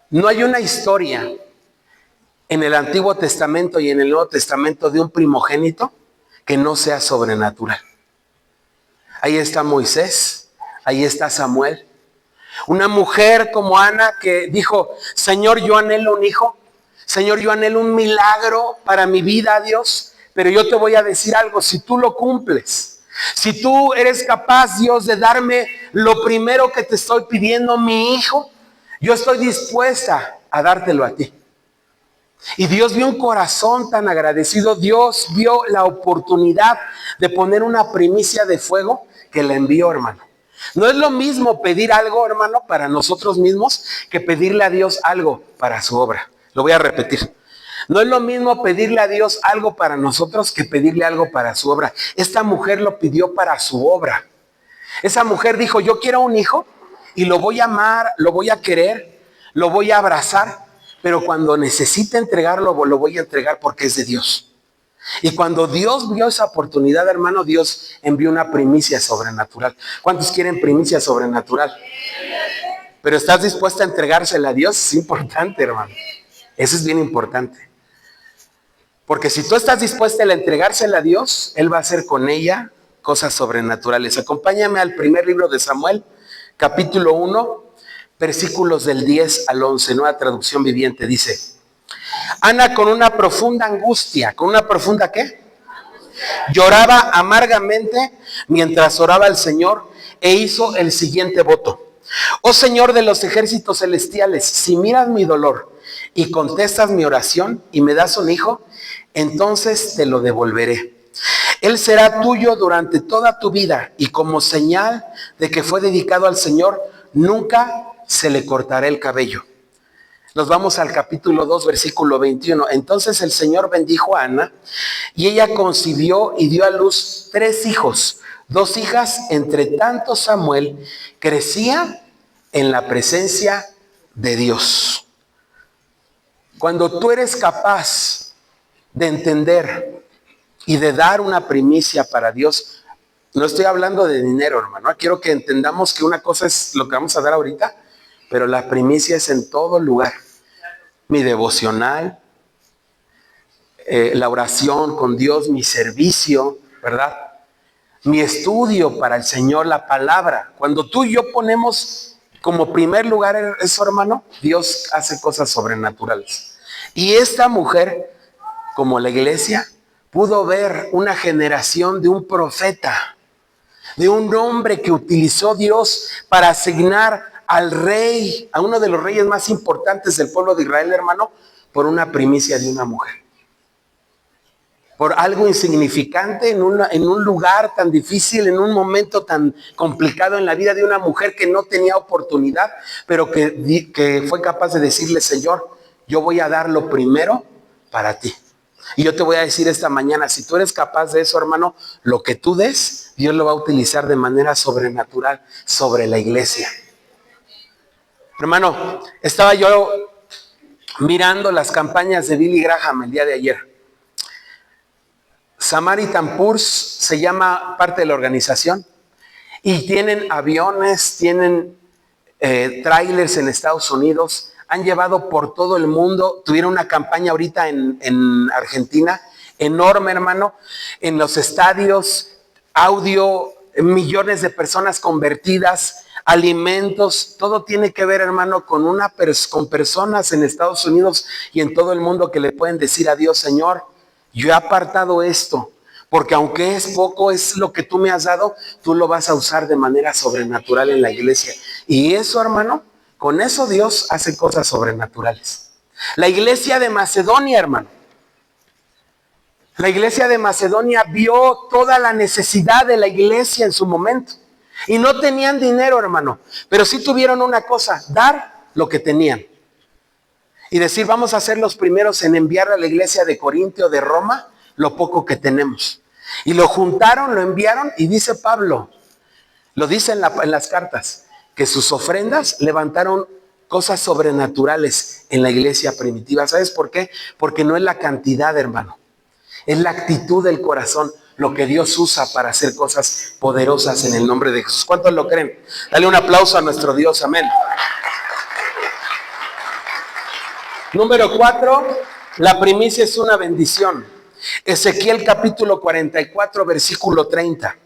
No hay una historia en el Antiguo Testamento y en el Nuevo Testamento de un primogénito que no sea sobrenatural. Ahí está Moisés, ahí está Samuel. Una mujer como Ana que dijo, Señor, yo anhelo un hijo. Señor, yo anhelo un milagro para mi vida, Dios. Pero yo te voy a decir algo, si tú lo cumples, si tú eres capaz, Dios, de darme lo primero que te estoy pidiendo, mi hijo, yo estoy dispuesta a dártelo a ti. Y Dios vio un corazón tan agradecido. Dios vio la oportunidad de poner una primicia de fuego que le envió, hermano. No es lo mismo pedir algo, hermano, para nosotros mismos que pedirle a Dios algo para su obra. Lo voy a repetir. No es lo mismo pedirle a Dios algo para nosotros que pedirle algo para su obra. Esta mujer lo pidió para su obra. Esa mujer dijo, yo quiero un hijo y lo voy a amar, lo voy a querer, lo voy a abrazar, pero cuando necesite entregarlo, lo voy a entregar porque es de Dios. Y cuando Dios vio esa oportunidad, hermano, Dios envió una primicia sobrenatural. ¿Cuántos quieren primicia sobrenatural? Pero ¿estás dispuesta a entregársela a Dios? Es importante, hermano. Eso es bien importante. Porque si tú estás dispuesta a entregársela a Dios, Él va a hacer con ella cosas sobrenaturales. Acompáñame al primer libro de Samuel, capítulo 1, versículos del 10 al 11, Nueva Traducción Viviente, dice: Ana, con una profunda angustia, ¿con una profunda qué? Lloraba amargamente mientras oraba al Señor e hizo el siguiente voto: Oh Señor de los ejércitos celestiales, si miras mi dolor y contestas mi oración y me das un hijo, entonces te lo devolveré. Él será tuyo durante toda tu vida y como señal de que fue dedicado al Señor, nunca se le cortará el cabello. Nos vamos al capítulo 2, versículo 21. Entonces el Señor bendijo a Ana y ella concibió y dio a luz 3 hijos, 2 hijas. Entre tanto Samuel crecía en la presencia de Dios. Cuando tú eres capaz de entender y de dar una primicia para Dios, no estoy hablando de dinero, hermano. Quiero que entendamos que una cosa es lo que vamos a dar ahorita, pero la primicia es en todo lugar. Mi devocional, la oración con Dios, mi servicio, ¿verdad? Mi estudio para el Señor, la palabra. Cuando tú y yo ponemos como primer lugar eso, hermano, Dios hace cosas sobrenaturales. Y esta mujer, como la iglesia, pudo ver una generación de un profeta, de un hombre que utilizó Dios para asignar al rey, a uno de los reyes más importantes del pueblo de Israel, hermano, por una primicia de una mujer. Por algo insignificante en un lugar tan difícil, en un momento tan complicado en la vida de una mujer que no tenía oportunidad, pero que fue capaz de decirle: Señor, yo voy a dar lo primero para ti. Y yo te voy a decir esta mañana, si tú eres capaz de eso, hermano, lo que tú des, Dios lo va a utilizar de manera sobrenatural sobre la iglesia. Hermano, estaba yo mirando las campañas de Billy Graham el día de ayer. Samaritan Purse se llama parte de la organización y tienen aviones, tienen trailers en Estados Unidos han llevado por todo el mundo. Tuvieron una campaña ahorita en Argentina, enorme, hermano, en los estadios, audio, millones de personas convertidas, alimentos, todo tiene que ver, hermano, con personas en Estados Unidos y en todo el mundo que le pueden decir a Dios: Señor, yo he apartado esto, porque aunque es poco, es lo que tú me has dado, tú lo vas a usar de manera sobrenatural en la iglesia. Y eso, hermano, con eso Dios hace cosas sobrenaturales. La iglesia de Macedonia, hermano. La iglesia de Macedonia vio toda la necesidad de la iglesia en su momento. Y no tenían dinero, hermano, pero sí tuvieron una cosa: dar lo que tenían. Y decir: vamos a ser los primeros en enviar a la iglesia de Corinto o de Roma lo poco que tenemos. Y lo juntaron, lo enviaron, y dice Pablo, lo dice en las cartas, que sus ofrendas levantaron cosas sobrenaturales en la iglesia primitiva. ¿Sabes por qué? Porque no es la cantidad, hermano, es la actitud del corazón lo que Dios usa para hacer cosas poderosas en el nombre de Jesús. ¿Cuántos lo creen? Dale un aplauso a nuestro Dios, amén. Número 4, la primicia es una bendición. Ezequiel capítulo 44, versículo 30.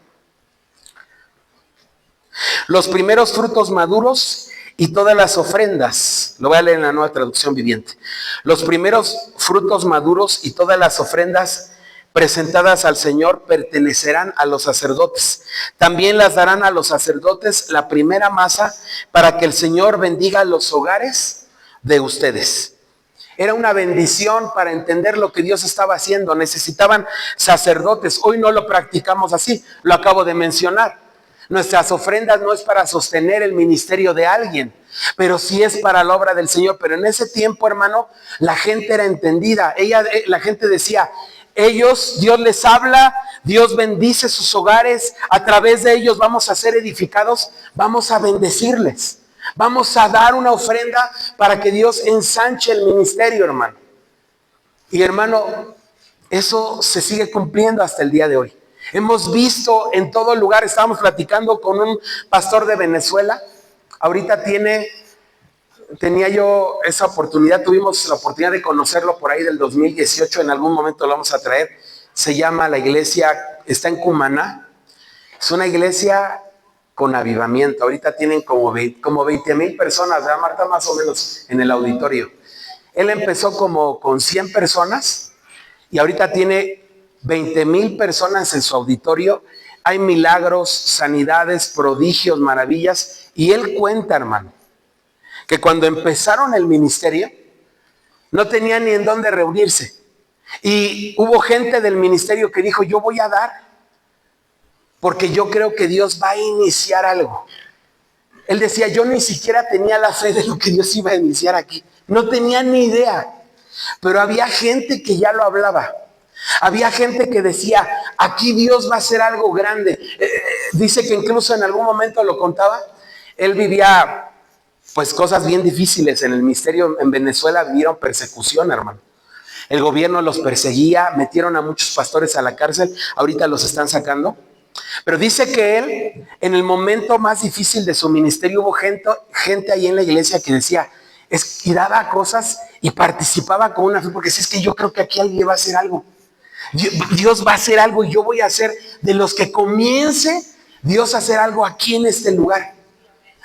Los primeros frutos maduros y todas las ofrendas, lo voy a leer en la Nueva Traducción Viviente. Los primeros frutos maduros y todas las ofrendas presentadas al Señor pertenecerán a los sacerdotes. También las darán a los sacerdotes la primera masa para que el Señor bendiga los hogares de ustedes. Era una bendición para entender lo que Dios estaba haciendo. Necesitaban sacerdotes. Hoy no lo practicamos así, lo acabo de mencionar. Nuestras ofrendas no es para sostener el ministerio de alguien, pero sí es para la obra del Señor. Pero en ese tiempo, hermano, la gente era entendida. La gente decía: Dios les habla, Dios bendice sus hogares, a través de ellos vamos a ser edificados, vamos a bendecirles. Vamos a dar una ofrenda para que Dios ensanche el ministerio, hermano. Y hermano, eso se sigue cumpliendo hasta el día de hoy. Hemos visto en todo lugar, estábamos platicando con un pastor de Venezuela. Ahorita tenía yo esa oportunidad, tuvimos la oportunidad de conocerlo por ahí del 2018, en algún momento lo vamos a traer. Se llama la iglesia, está en Cumaná. Es una iglesia con avivamiento. Ahorita tienen como 20,000 personas, ¿verdad, Marta? Más o menos en el auditorio. Él empezó como con 100 personas y ahorita tiene 20,000 personas en su auditorio. Hay milagros, sanidades, prodigios, maravillas. Y él cuenta, hermano, que cuando empezaron el ministerio no tenían ni en dónde reunirse. Y hubo gente del ministerio que dijo: yo voy a dar, porque yo creo que Dios va a iniciar algo. Él decía: yo ni siquiera tenía la fe de lo que Dios iba a iniciar aquí. No tenía ni idea. Pero había gente que ya lo hablaba. Había gente que decía: aquí Dios va a hacer algo grande. Dice que incluso en algún momento lo contaba. Él vivía pues cosas bien difíciles en el ministerio. En Venezuela vivieron persecución, hermano. El gobierno los perseguía, metieron a muchos pastores a la cárcel. Ahorita los están sacando. Pero dice que él, en el momento más difícil de su ministerio, hubo gente ahí en la iglesia que decía, y daba cosas y participaba con una fe, porque si es que yo creo que aquí alguien va a hacer algo. Dios va a hacer algo y yo voy a ser de los que comience Dios a hacer algo aquí en este lugar.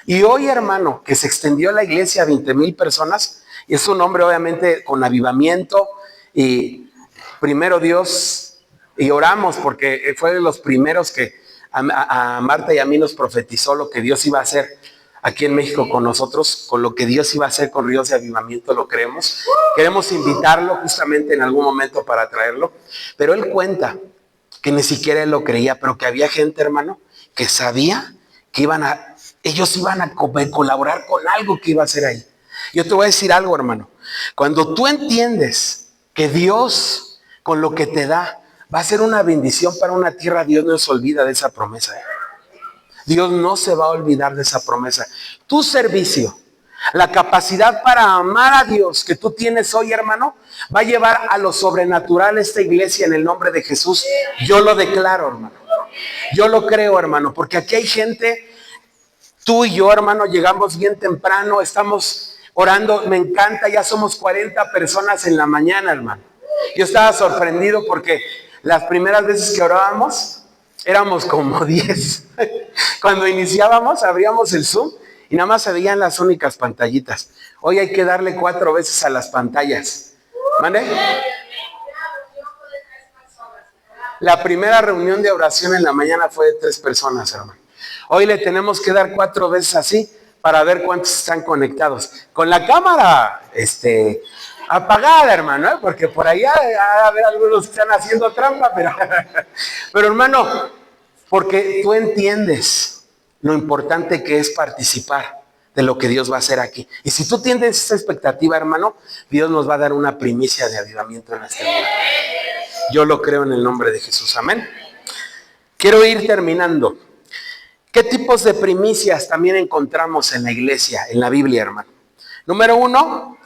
Y hoy, hermano, que se extendió la iglesia a 20,000 personas, y es un hombre obviamente con avivamiento, y primero Dios... Y oramos porque fue de los primeros que a Marta y a mí nos profetizó lo que Dios iba a hacer aquí en México con nosotros, con lo que Dios iba a hacer con Ríos de Avivamiento, lo creemos. Queremos invitarlo justamente en algún momento para traerlo. Pero él cuenta que ni siquiera él lo creía, pero que había gente, hermano, que sabía que ellos iban a colaborar con algo que iba a hacer ahí. Yo te voy a decir algo, hermano. Cuando tú entiendes que Dios, con lo que te da, va a ser una bendición para una tierra, Dios no se olvida de esa promesa. Dios no se va a olvidar de esa promesa. Tu servicio, la capacidad para amar a Dios que tú tienes hoy, hermano, va a llevar a lo sobrenatural esta iglesia en el nombre de Jesús. Yo lo declaro, hermano. Yo lo creo, hermano, porque aquí hay gente, tú y yo, hermano, llegamos bien temprano, estamos orando, me encanta, ya somos 40 personas en la mañana, hermano. Yo estaba sorprendido porque las primeras veces que orábamos, éramos como 10. Cuando iniciábamos, abríamos el Zoom y nada más se veían las únicas pantallitas. Hoy hay que darle 4 veces a las pantallas. ¿Mande? La primera reunión de oración en la mañana fue de 3 personas, hermano. Hoy le tenemos que dar 4 veces así para ver cuántos están conectados. Con la cámara apagada, hermano, ¿eh? Porque por allá a ver algunos están haciendo trampa, pero hermano, porque tú entiendes lo importante que es participar de lo que Dios va a hacer aquí. Y si tú tienes esa expectativa, hermano, Dios nos va a dar una primicia de avivamiento en este mundo. Yo lo creo en el nombre de Jesús. Amén. Quiero ir terminando. ¿Qué tipos de primicias también encontramos en la iglesia, en la Biblia, hermano? Número 1,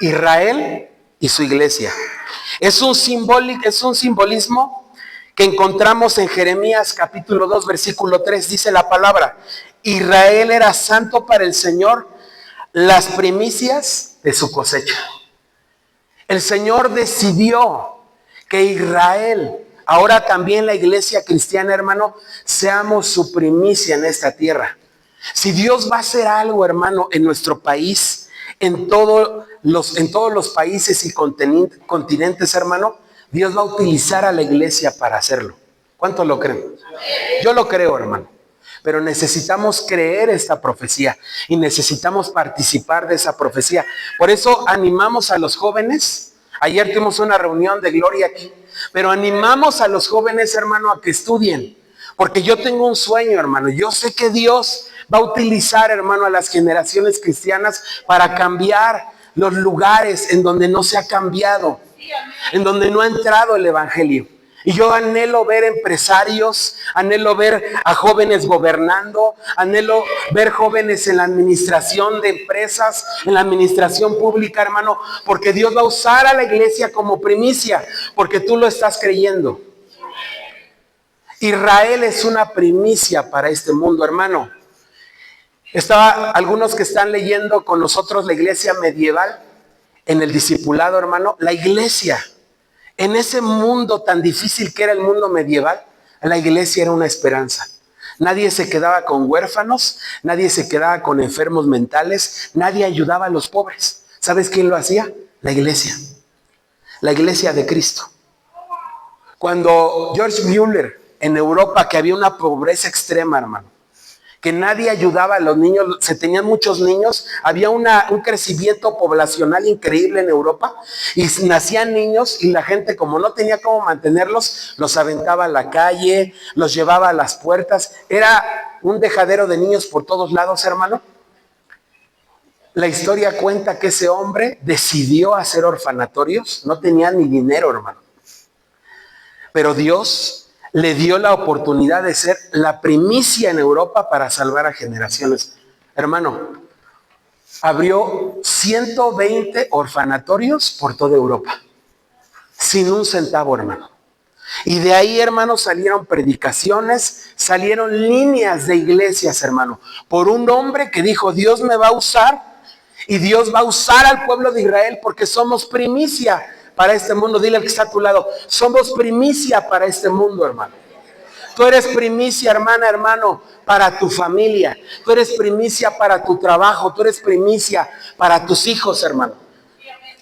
Israel y su iglesia. Es un simbolismo que encontramos en Jeremías capítulo 2, versículo 3. Dice la palabra: Israel era santo para el Señor, las primicias de su cosecha. El Señor decidió que Israel, ahora también la iglesia cristiana, hermano, seamos su primicia en esta tierra. Si Dios va a hacer algo, hermano, en nuestro país, en todos los países y continentes, hermano, Dios va a utilizar a la iglesia para hacerlo. ¿Cuántos lo creen? Yo lo creo, hermano. Pero necesitamos creer esta profecía y necesitamos participar de esa profecía. Por eso animamos a los jóvenes. Ayer tuvimos una reunión de gloria aquí, pero animamos a los jóvenes, hermano, a que estudien, porque yo tengo un sueño, hermano. Yo sé que Dios va a utilizar, hermano, a las generaciones cristianas para cambiar los lugares en donde no se ha cambiado, en donde no ha entrado el evangelio. Y yo anhelo ver empresarios, anhelo ver a jóvenes gobernando, anhelo ver jóvenes en la administración de empresas, en la administración pública, hermano, porque Dios va a usar a la iglesia como primicia, porque tú lo estás creyendo. Israel es una primicia para este mundo, hermano. Algunos que están leyendo con nosotros la iglesia medieval, en el discipulado, hermano, la iglesia. En ese mundo tan difícil que era el mundo medieval, la iglesia era una esperanza. Nadie se quedaba con huérfanos, nadie se quedaba con enfermos mentales, nadie ayudaba a los pobres. ¿Sabes quién lo hacía? La iglesia de Cristo. Cuando George Mueller en Europa, que había una pobreza extrema, hermano, que nadie ayudaba a los niños, se tenían muchos niños, había un crecimiento poblacional increíble en Europa y nacían niños y la gente, como no tenía cómo mantenerlos, los aventaba a la calle, los llevaba a las puertas. Era un dejadero de niños por todos lados, hermano. La historia cuenta que ese hombre decidió hacer orfanatorios, no tenía ni dinero, hermano. Pero Dios le dio la oportunidad de ser la primicia en Europa para salvar a generaciones. Hermano, abrió 120 orfanatorios por toda Europa, sin un centavo, hermano. Y de ahí, hermano, salieron predicaciones, salieron líneas de iglesias, hermano, por un hombre que dijo: Dios me va a usar y Dios va a usar al pueblo de Israel porque somos primicia para este mundo. Dile al que está a tu lado: somos primicia para este mundo, hermano. Tú eres primicia, hermana, hermano, para tu familia. Tú eres primicia para tu trabajo. Tú eres primicia para tus hijos, hermano.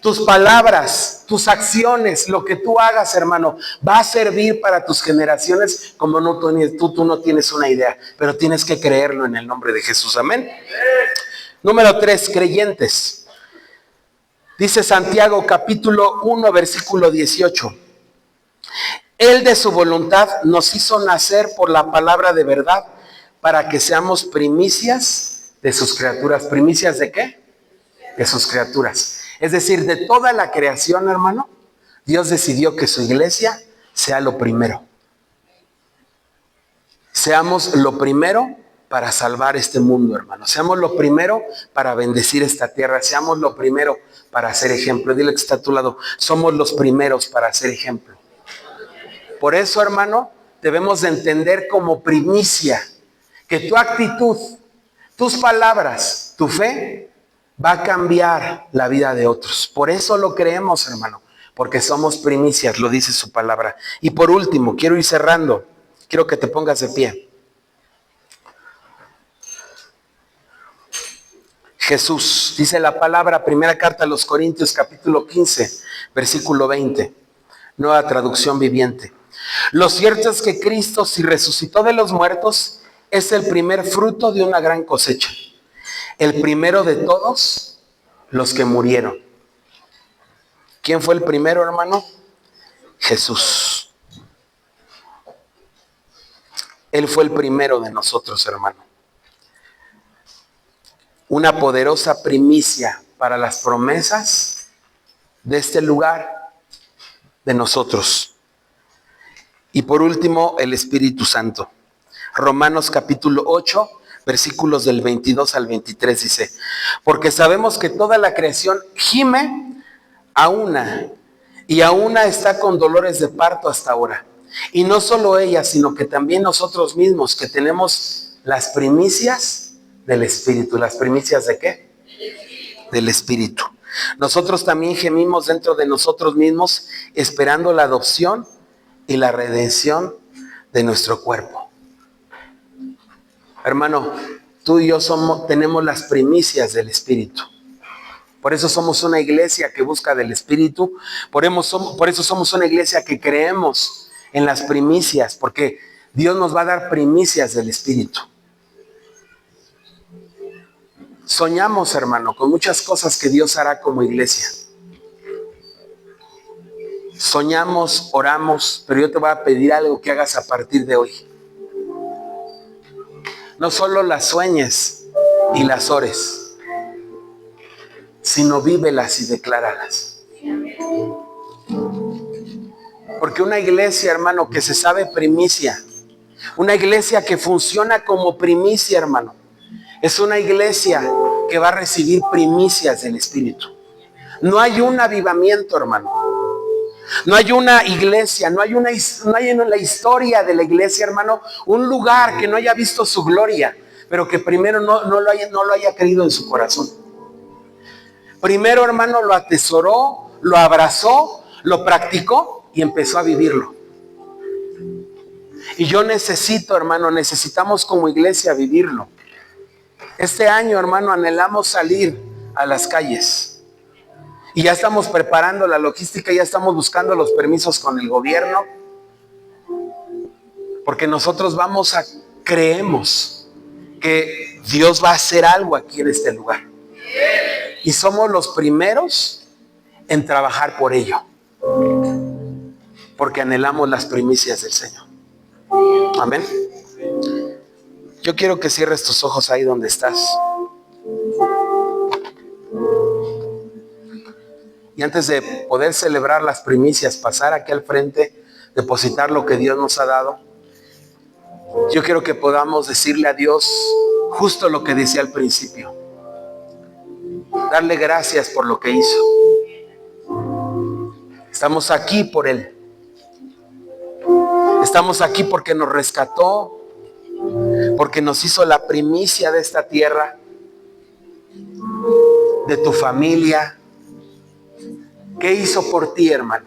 Tus palabras, tus acciones, lo que tú hagas, hermano, va a servir para tus generaciones como tú no tienes una idea. Pero tienes que creerlo en el nombre de Jesús. Amén. Número 3, creyentes. Dice Santiago capítulo 1, versículo 18. Él de su voluntad nos hizo nacer por la palabra de verdad para que seamos primicias de sus criaturas. ¿Primicias de qué? De sus criaturas. Es decir, de toda la creación, hermano, Dios decidió que su iglesia sea lo primero. Seamos lo primero para salvar este mundo, hermano. Seamos lo primero para bendecir esta tierra. Seamos lo primero para hacer ejemplo. Dile que está a tu lado: somos los primeros para hacer ejemplo. Por eso, hermano, debemos de entender como primicia que tu actitud, tus palabras, tu fe, va a cambiar la vida de otros. Por eso lo creemos, hermano, porque somos primicias, lo dice su palabra. Y por último, quiero ir cerrando, quiero que te pongas de pie. Jesús, dice la palabra, primera carta a los Corintios, capítulo 15, versículo 20, nueva traducción viviente. Lo cierto es que Cristo, si resucitó de los muertos, es el primer fruto de una gran cosecha, el primero de todos los que murieron. ¿Quién fue el primero, hermano? Jesús. Él fue el primero de nosotros, hermano. Una poderosa primicia para las promesas de este lugar, de nosotros. Y por último, el Espíritu Santo. Romanos capítulo 8, versículos del 22 al 23 dice: porque sabemos que toda la creación gime a una, y a una está con dolores de parto hasta ahora. Y no solo ella, sino que también nosotros mismos, que tenemos las primicias del Espíritu. ¿Las primicias de qué? Del Espíritu. Nosotros también gemimos dentro de nosotros mismos, esperando la adopción y la redención de nuestro cuerpo. Hermano, tú y yo tenemos las primicias del Espíritu. Por eso somos una iglesia que busca del Espíritu. Por eso somos una iglesia que creemos en las primicias, porque Dios nos va a dar primicias del Espíritu. Soñamos, hermano, con muchas cosas que Dios hará como iglesia. Soñamos, oramos, pero yo te voy a pedir algo que hagas a partir de hoy. No solo las sueñes y las ores, sino vívelas y decláralas. Porque una iglesia, hermano, que se sabe primicia, una iglesia que funciona como primicia, hermano, es una iglesia que va a recibir primicias del Espíritu. No hay un avivamiento, hermano. No hay una iglesia, no hay en la historia de la iglesia, hermano, un lugar que no haya visto su gloria, pero que primero no lo haya creído en su corazón. Primero, hermano, lo atesoró, lo abrazó, lo practicó y empezó a vivirlo. Y yo necesitamos como iglesia vivirlo. Este año, hermano, anhelamos salir a las calles. Y ya estamos preparando la logística, ya estamos buscando los permisos con el gobierno. Porque nosotros creemos que Dios va a hacer algo aquí en este lugar. Y somos los primeros en trabajar por ello. Porque anhelamos las primicias del Señor. Amén. Yo quiero que cierres tus ojos ahí donde estás. Y antes de poder celebrar las primicias, pasar aquí al frente, depositar lo que Dios nos ha dado, yo quiero que podamos decirle a Dios justo lo que decía al principio. Darle gracias por lo que hizo. Estamos aquí por Él. Estamos aquí porque nos rescató, porque nos hizo la primicia de esta tierra, de tu familia. ¿Qué hizo por ti, hermano?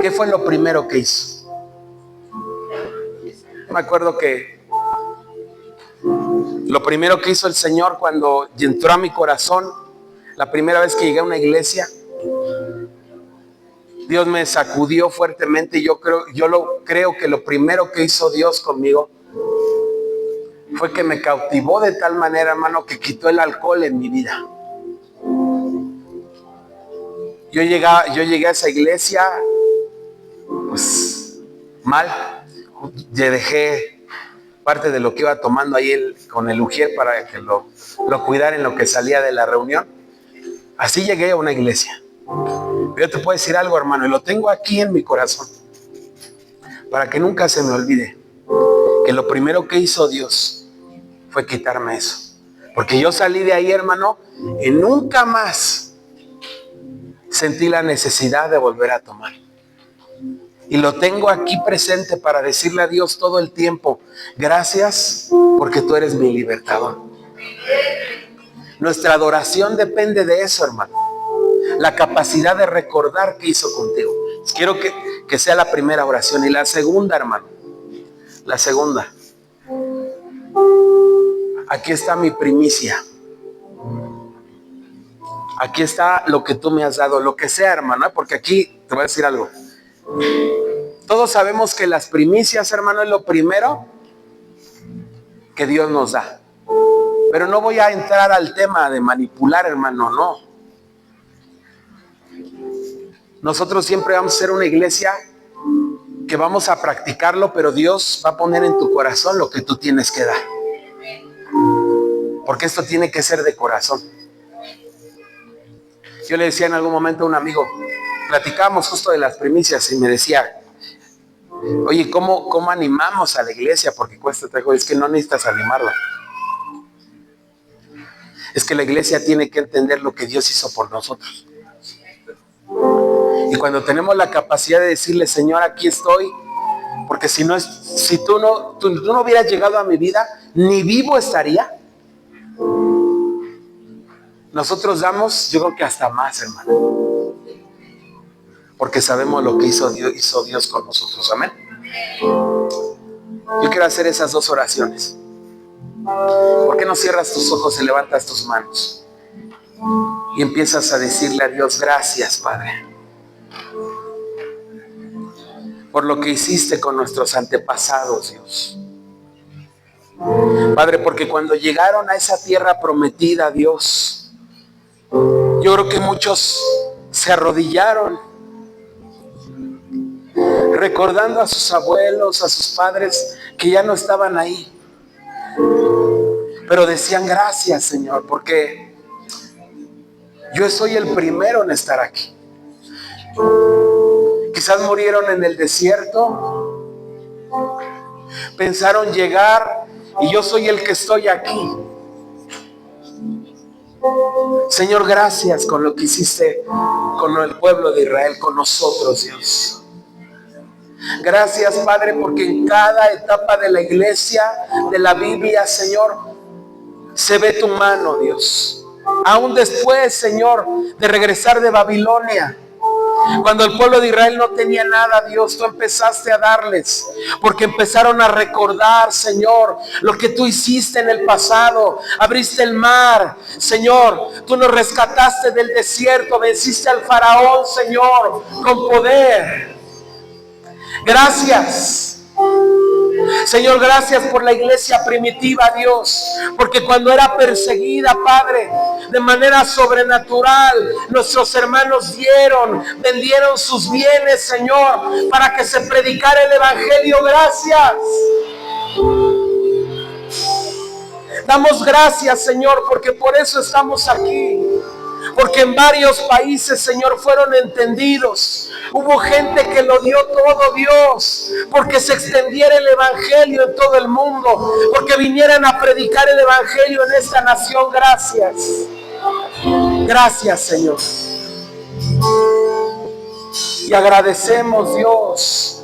¿Qué fue lo primero que hizo? Me acuerdo que lo primero que hizo el Señor cuando entró a mi corazón, la primera vez que llegué a una iglesia, Dios me sacudió fuertemente y yo creo que lo primero que hizo Dios conmigo fue que me cautivó de tal manera, hermano, que quitó el alcohol en mi vida. Yo llegué a esa iglesia, pues, mal. Ya dejé parte de lo que iba tomando ahí con el ujier para que lo cuidara en lo que salía de la reunión. Así llegué a una iglesia. Pero yo te puedo decir algo, hermano, y lo tengo aquí en mi corazón, para que nunca se me olvide, que lo primero que hizo Dios fue quitarme eso. Porque yo salí de ahí, hermano, y nunca más sentí la necesidad de volver a tomar. Y lo tengo aquí presente para decirle a Dios todo el tiempo: gracias porque tú eres mi libertador. Nuestra adoración depende de eso, hermano. La capacidad de recordar qué hizo contigo. Quiero que sea la primera oración. Y la segunda, hermano. La segunda. Aquí está mi primicia. Aquí está lo que tú me has dado. Lo que sea, hermano. Porque aquí te voy a decir algo. Todos sabemos que las primicias, hermano, es lo primero que Dios nos da. Pero no voy a entrar al tema de manipular, hermano, no. Nosotros siempre vamos a ser una iglesia que vamos a practicarlo, pero Dios va a poner en tu corazón lo que tú tienes que dar. Porque esto tiene que ser de corazón. Yo le decía en algún momento a un amigo, platicábamos justo de las primicias y me decía, oye, ¿cómo animamos a la iglesia? Porque cuesta trabajo. Es que no necesitas animarla. Es que la iglesia tiene que entender lo que Dios hizo por nosotros. Y cuando tenemos la capacidad de decirle, Señor, aquí estoy, porque si tú no hubieras llegado a mi vida, ni vivo estaría. Nosotros damos, yo creo que hasta más, hermano. Porque sabemos lo que hizo Dios con nosotros. Amén. Yo quiero hacer esas dos oraciones. ¿Por qué no cierras tus ojos y levantas tus manos? Y empiezas a decirle a Dios, gracias, Padre, por lo que hiciste con nuestros antepasados, Dios. Padre, porque cuando llegaron a esa tierra prometida, Dios, yo creo que muchos se arrodillaron, recordando a sus abuelos, a sus padres que ya no estaban ahí. Pero decían, gracias, Señor, porque yo soy el primero en estar aquí. Quizás murieron en el desierto, pensaron llegar y yo soy el que estoy aquí. Señor, gracias con lo que hiciste con el pueblo de Israel, con nosotros, Dios. Gracias, Padre, porque en cada etapa de la iglesia, de la Biblia, Señor, se ve tu mano, Dios. Aún después, Señor, de regresar de Babilonia, cuando el pueblo de Israel no tenía nada, Dios, tú empezaste a darles, porque empezaron a recordar, Señor, lo que tú hiciste en el pasado. Abriste el mar, Señor, tú nos rescataste del desierto, venciste al faraón, Señor, con poder. Gracias. Señor, gracias por la iglesia primitiva, Dios, porque cuando era perseguida, Padre, de manera sobrenatural, nuestros hermanos vendieron sus bienes, Señor, para que se predicara el evangelio. Gracias. Damos gracias, Señor, porque por eso estamos aquí. Porque en varios países, Señor, fueron entendidos. Hubo gente que lo dio todo, Dios, porque se extendiera el evangelio en todo el mundo, porque vinieran a predicar el evangelio en esta nación. Gracias. Gracias, Señor. Y agradecemos, Dios,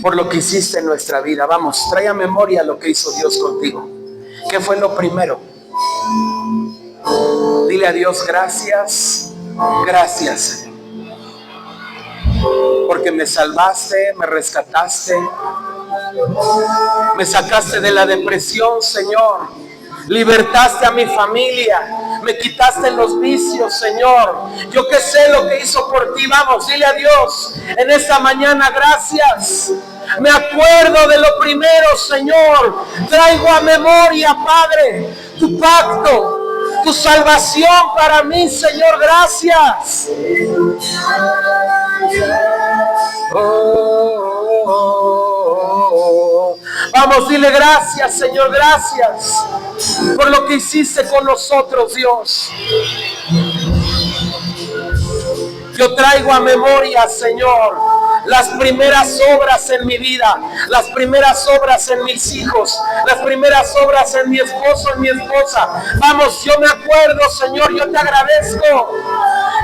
por lo que hiciste en nuestra vida. Vamos, trae a memoria lo que hizo Dios contigo. ¿Qué fue lo primero? Dile a Dios, gracias, gracias, Señor, porque me salvaste, me rescataste, me sacaste de la depresión, Señor, libertaste a mi familia, me quitaste los vicios, Señor. Yo que sé lo que hizo por ti. Vamos, dile a Dios en esta mañana, gracias. Me acuerdo de lo primero, Señor. Traigo a memoria, Padre, tu pacto, tu salvación para mí, Señor. Gracias. Vamos, dile gracias, Señor. Gracias por lo que hiciste con nosotros, Dios. Yo traigo a memoria, Señor, las primeras obras en mi vida, las primeras obras en mis hijos, las primeras obras en mi esposo, en mi esposa. Vamos, yo me acuerdo, Señor, yo te agradezco.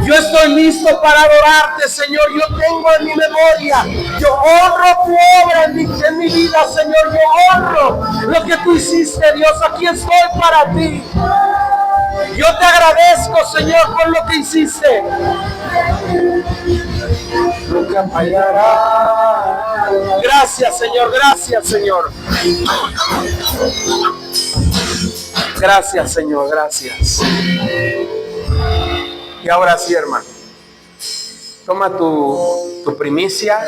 Yo estoy listo para adorarte, Señor. Yo tengo en mi memoria, yo honro tu obra en mi vida, Señor. Yo honro lo que tú hiciste, Dios. Aquí estoy para ti. Yo te agradezco, Señor, por lo que hiciste. Nunca fallará. Gracias, Señor. Gracias, Señor. Gracias, Señor. Gracias. Y ahora sí, hermano. Toma tu primicia.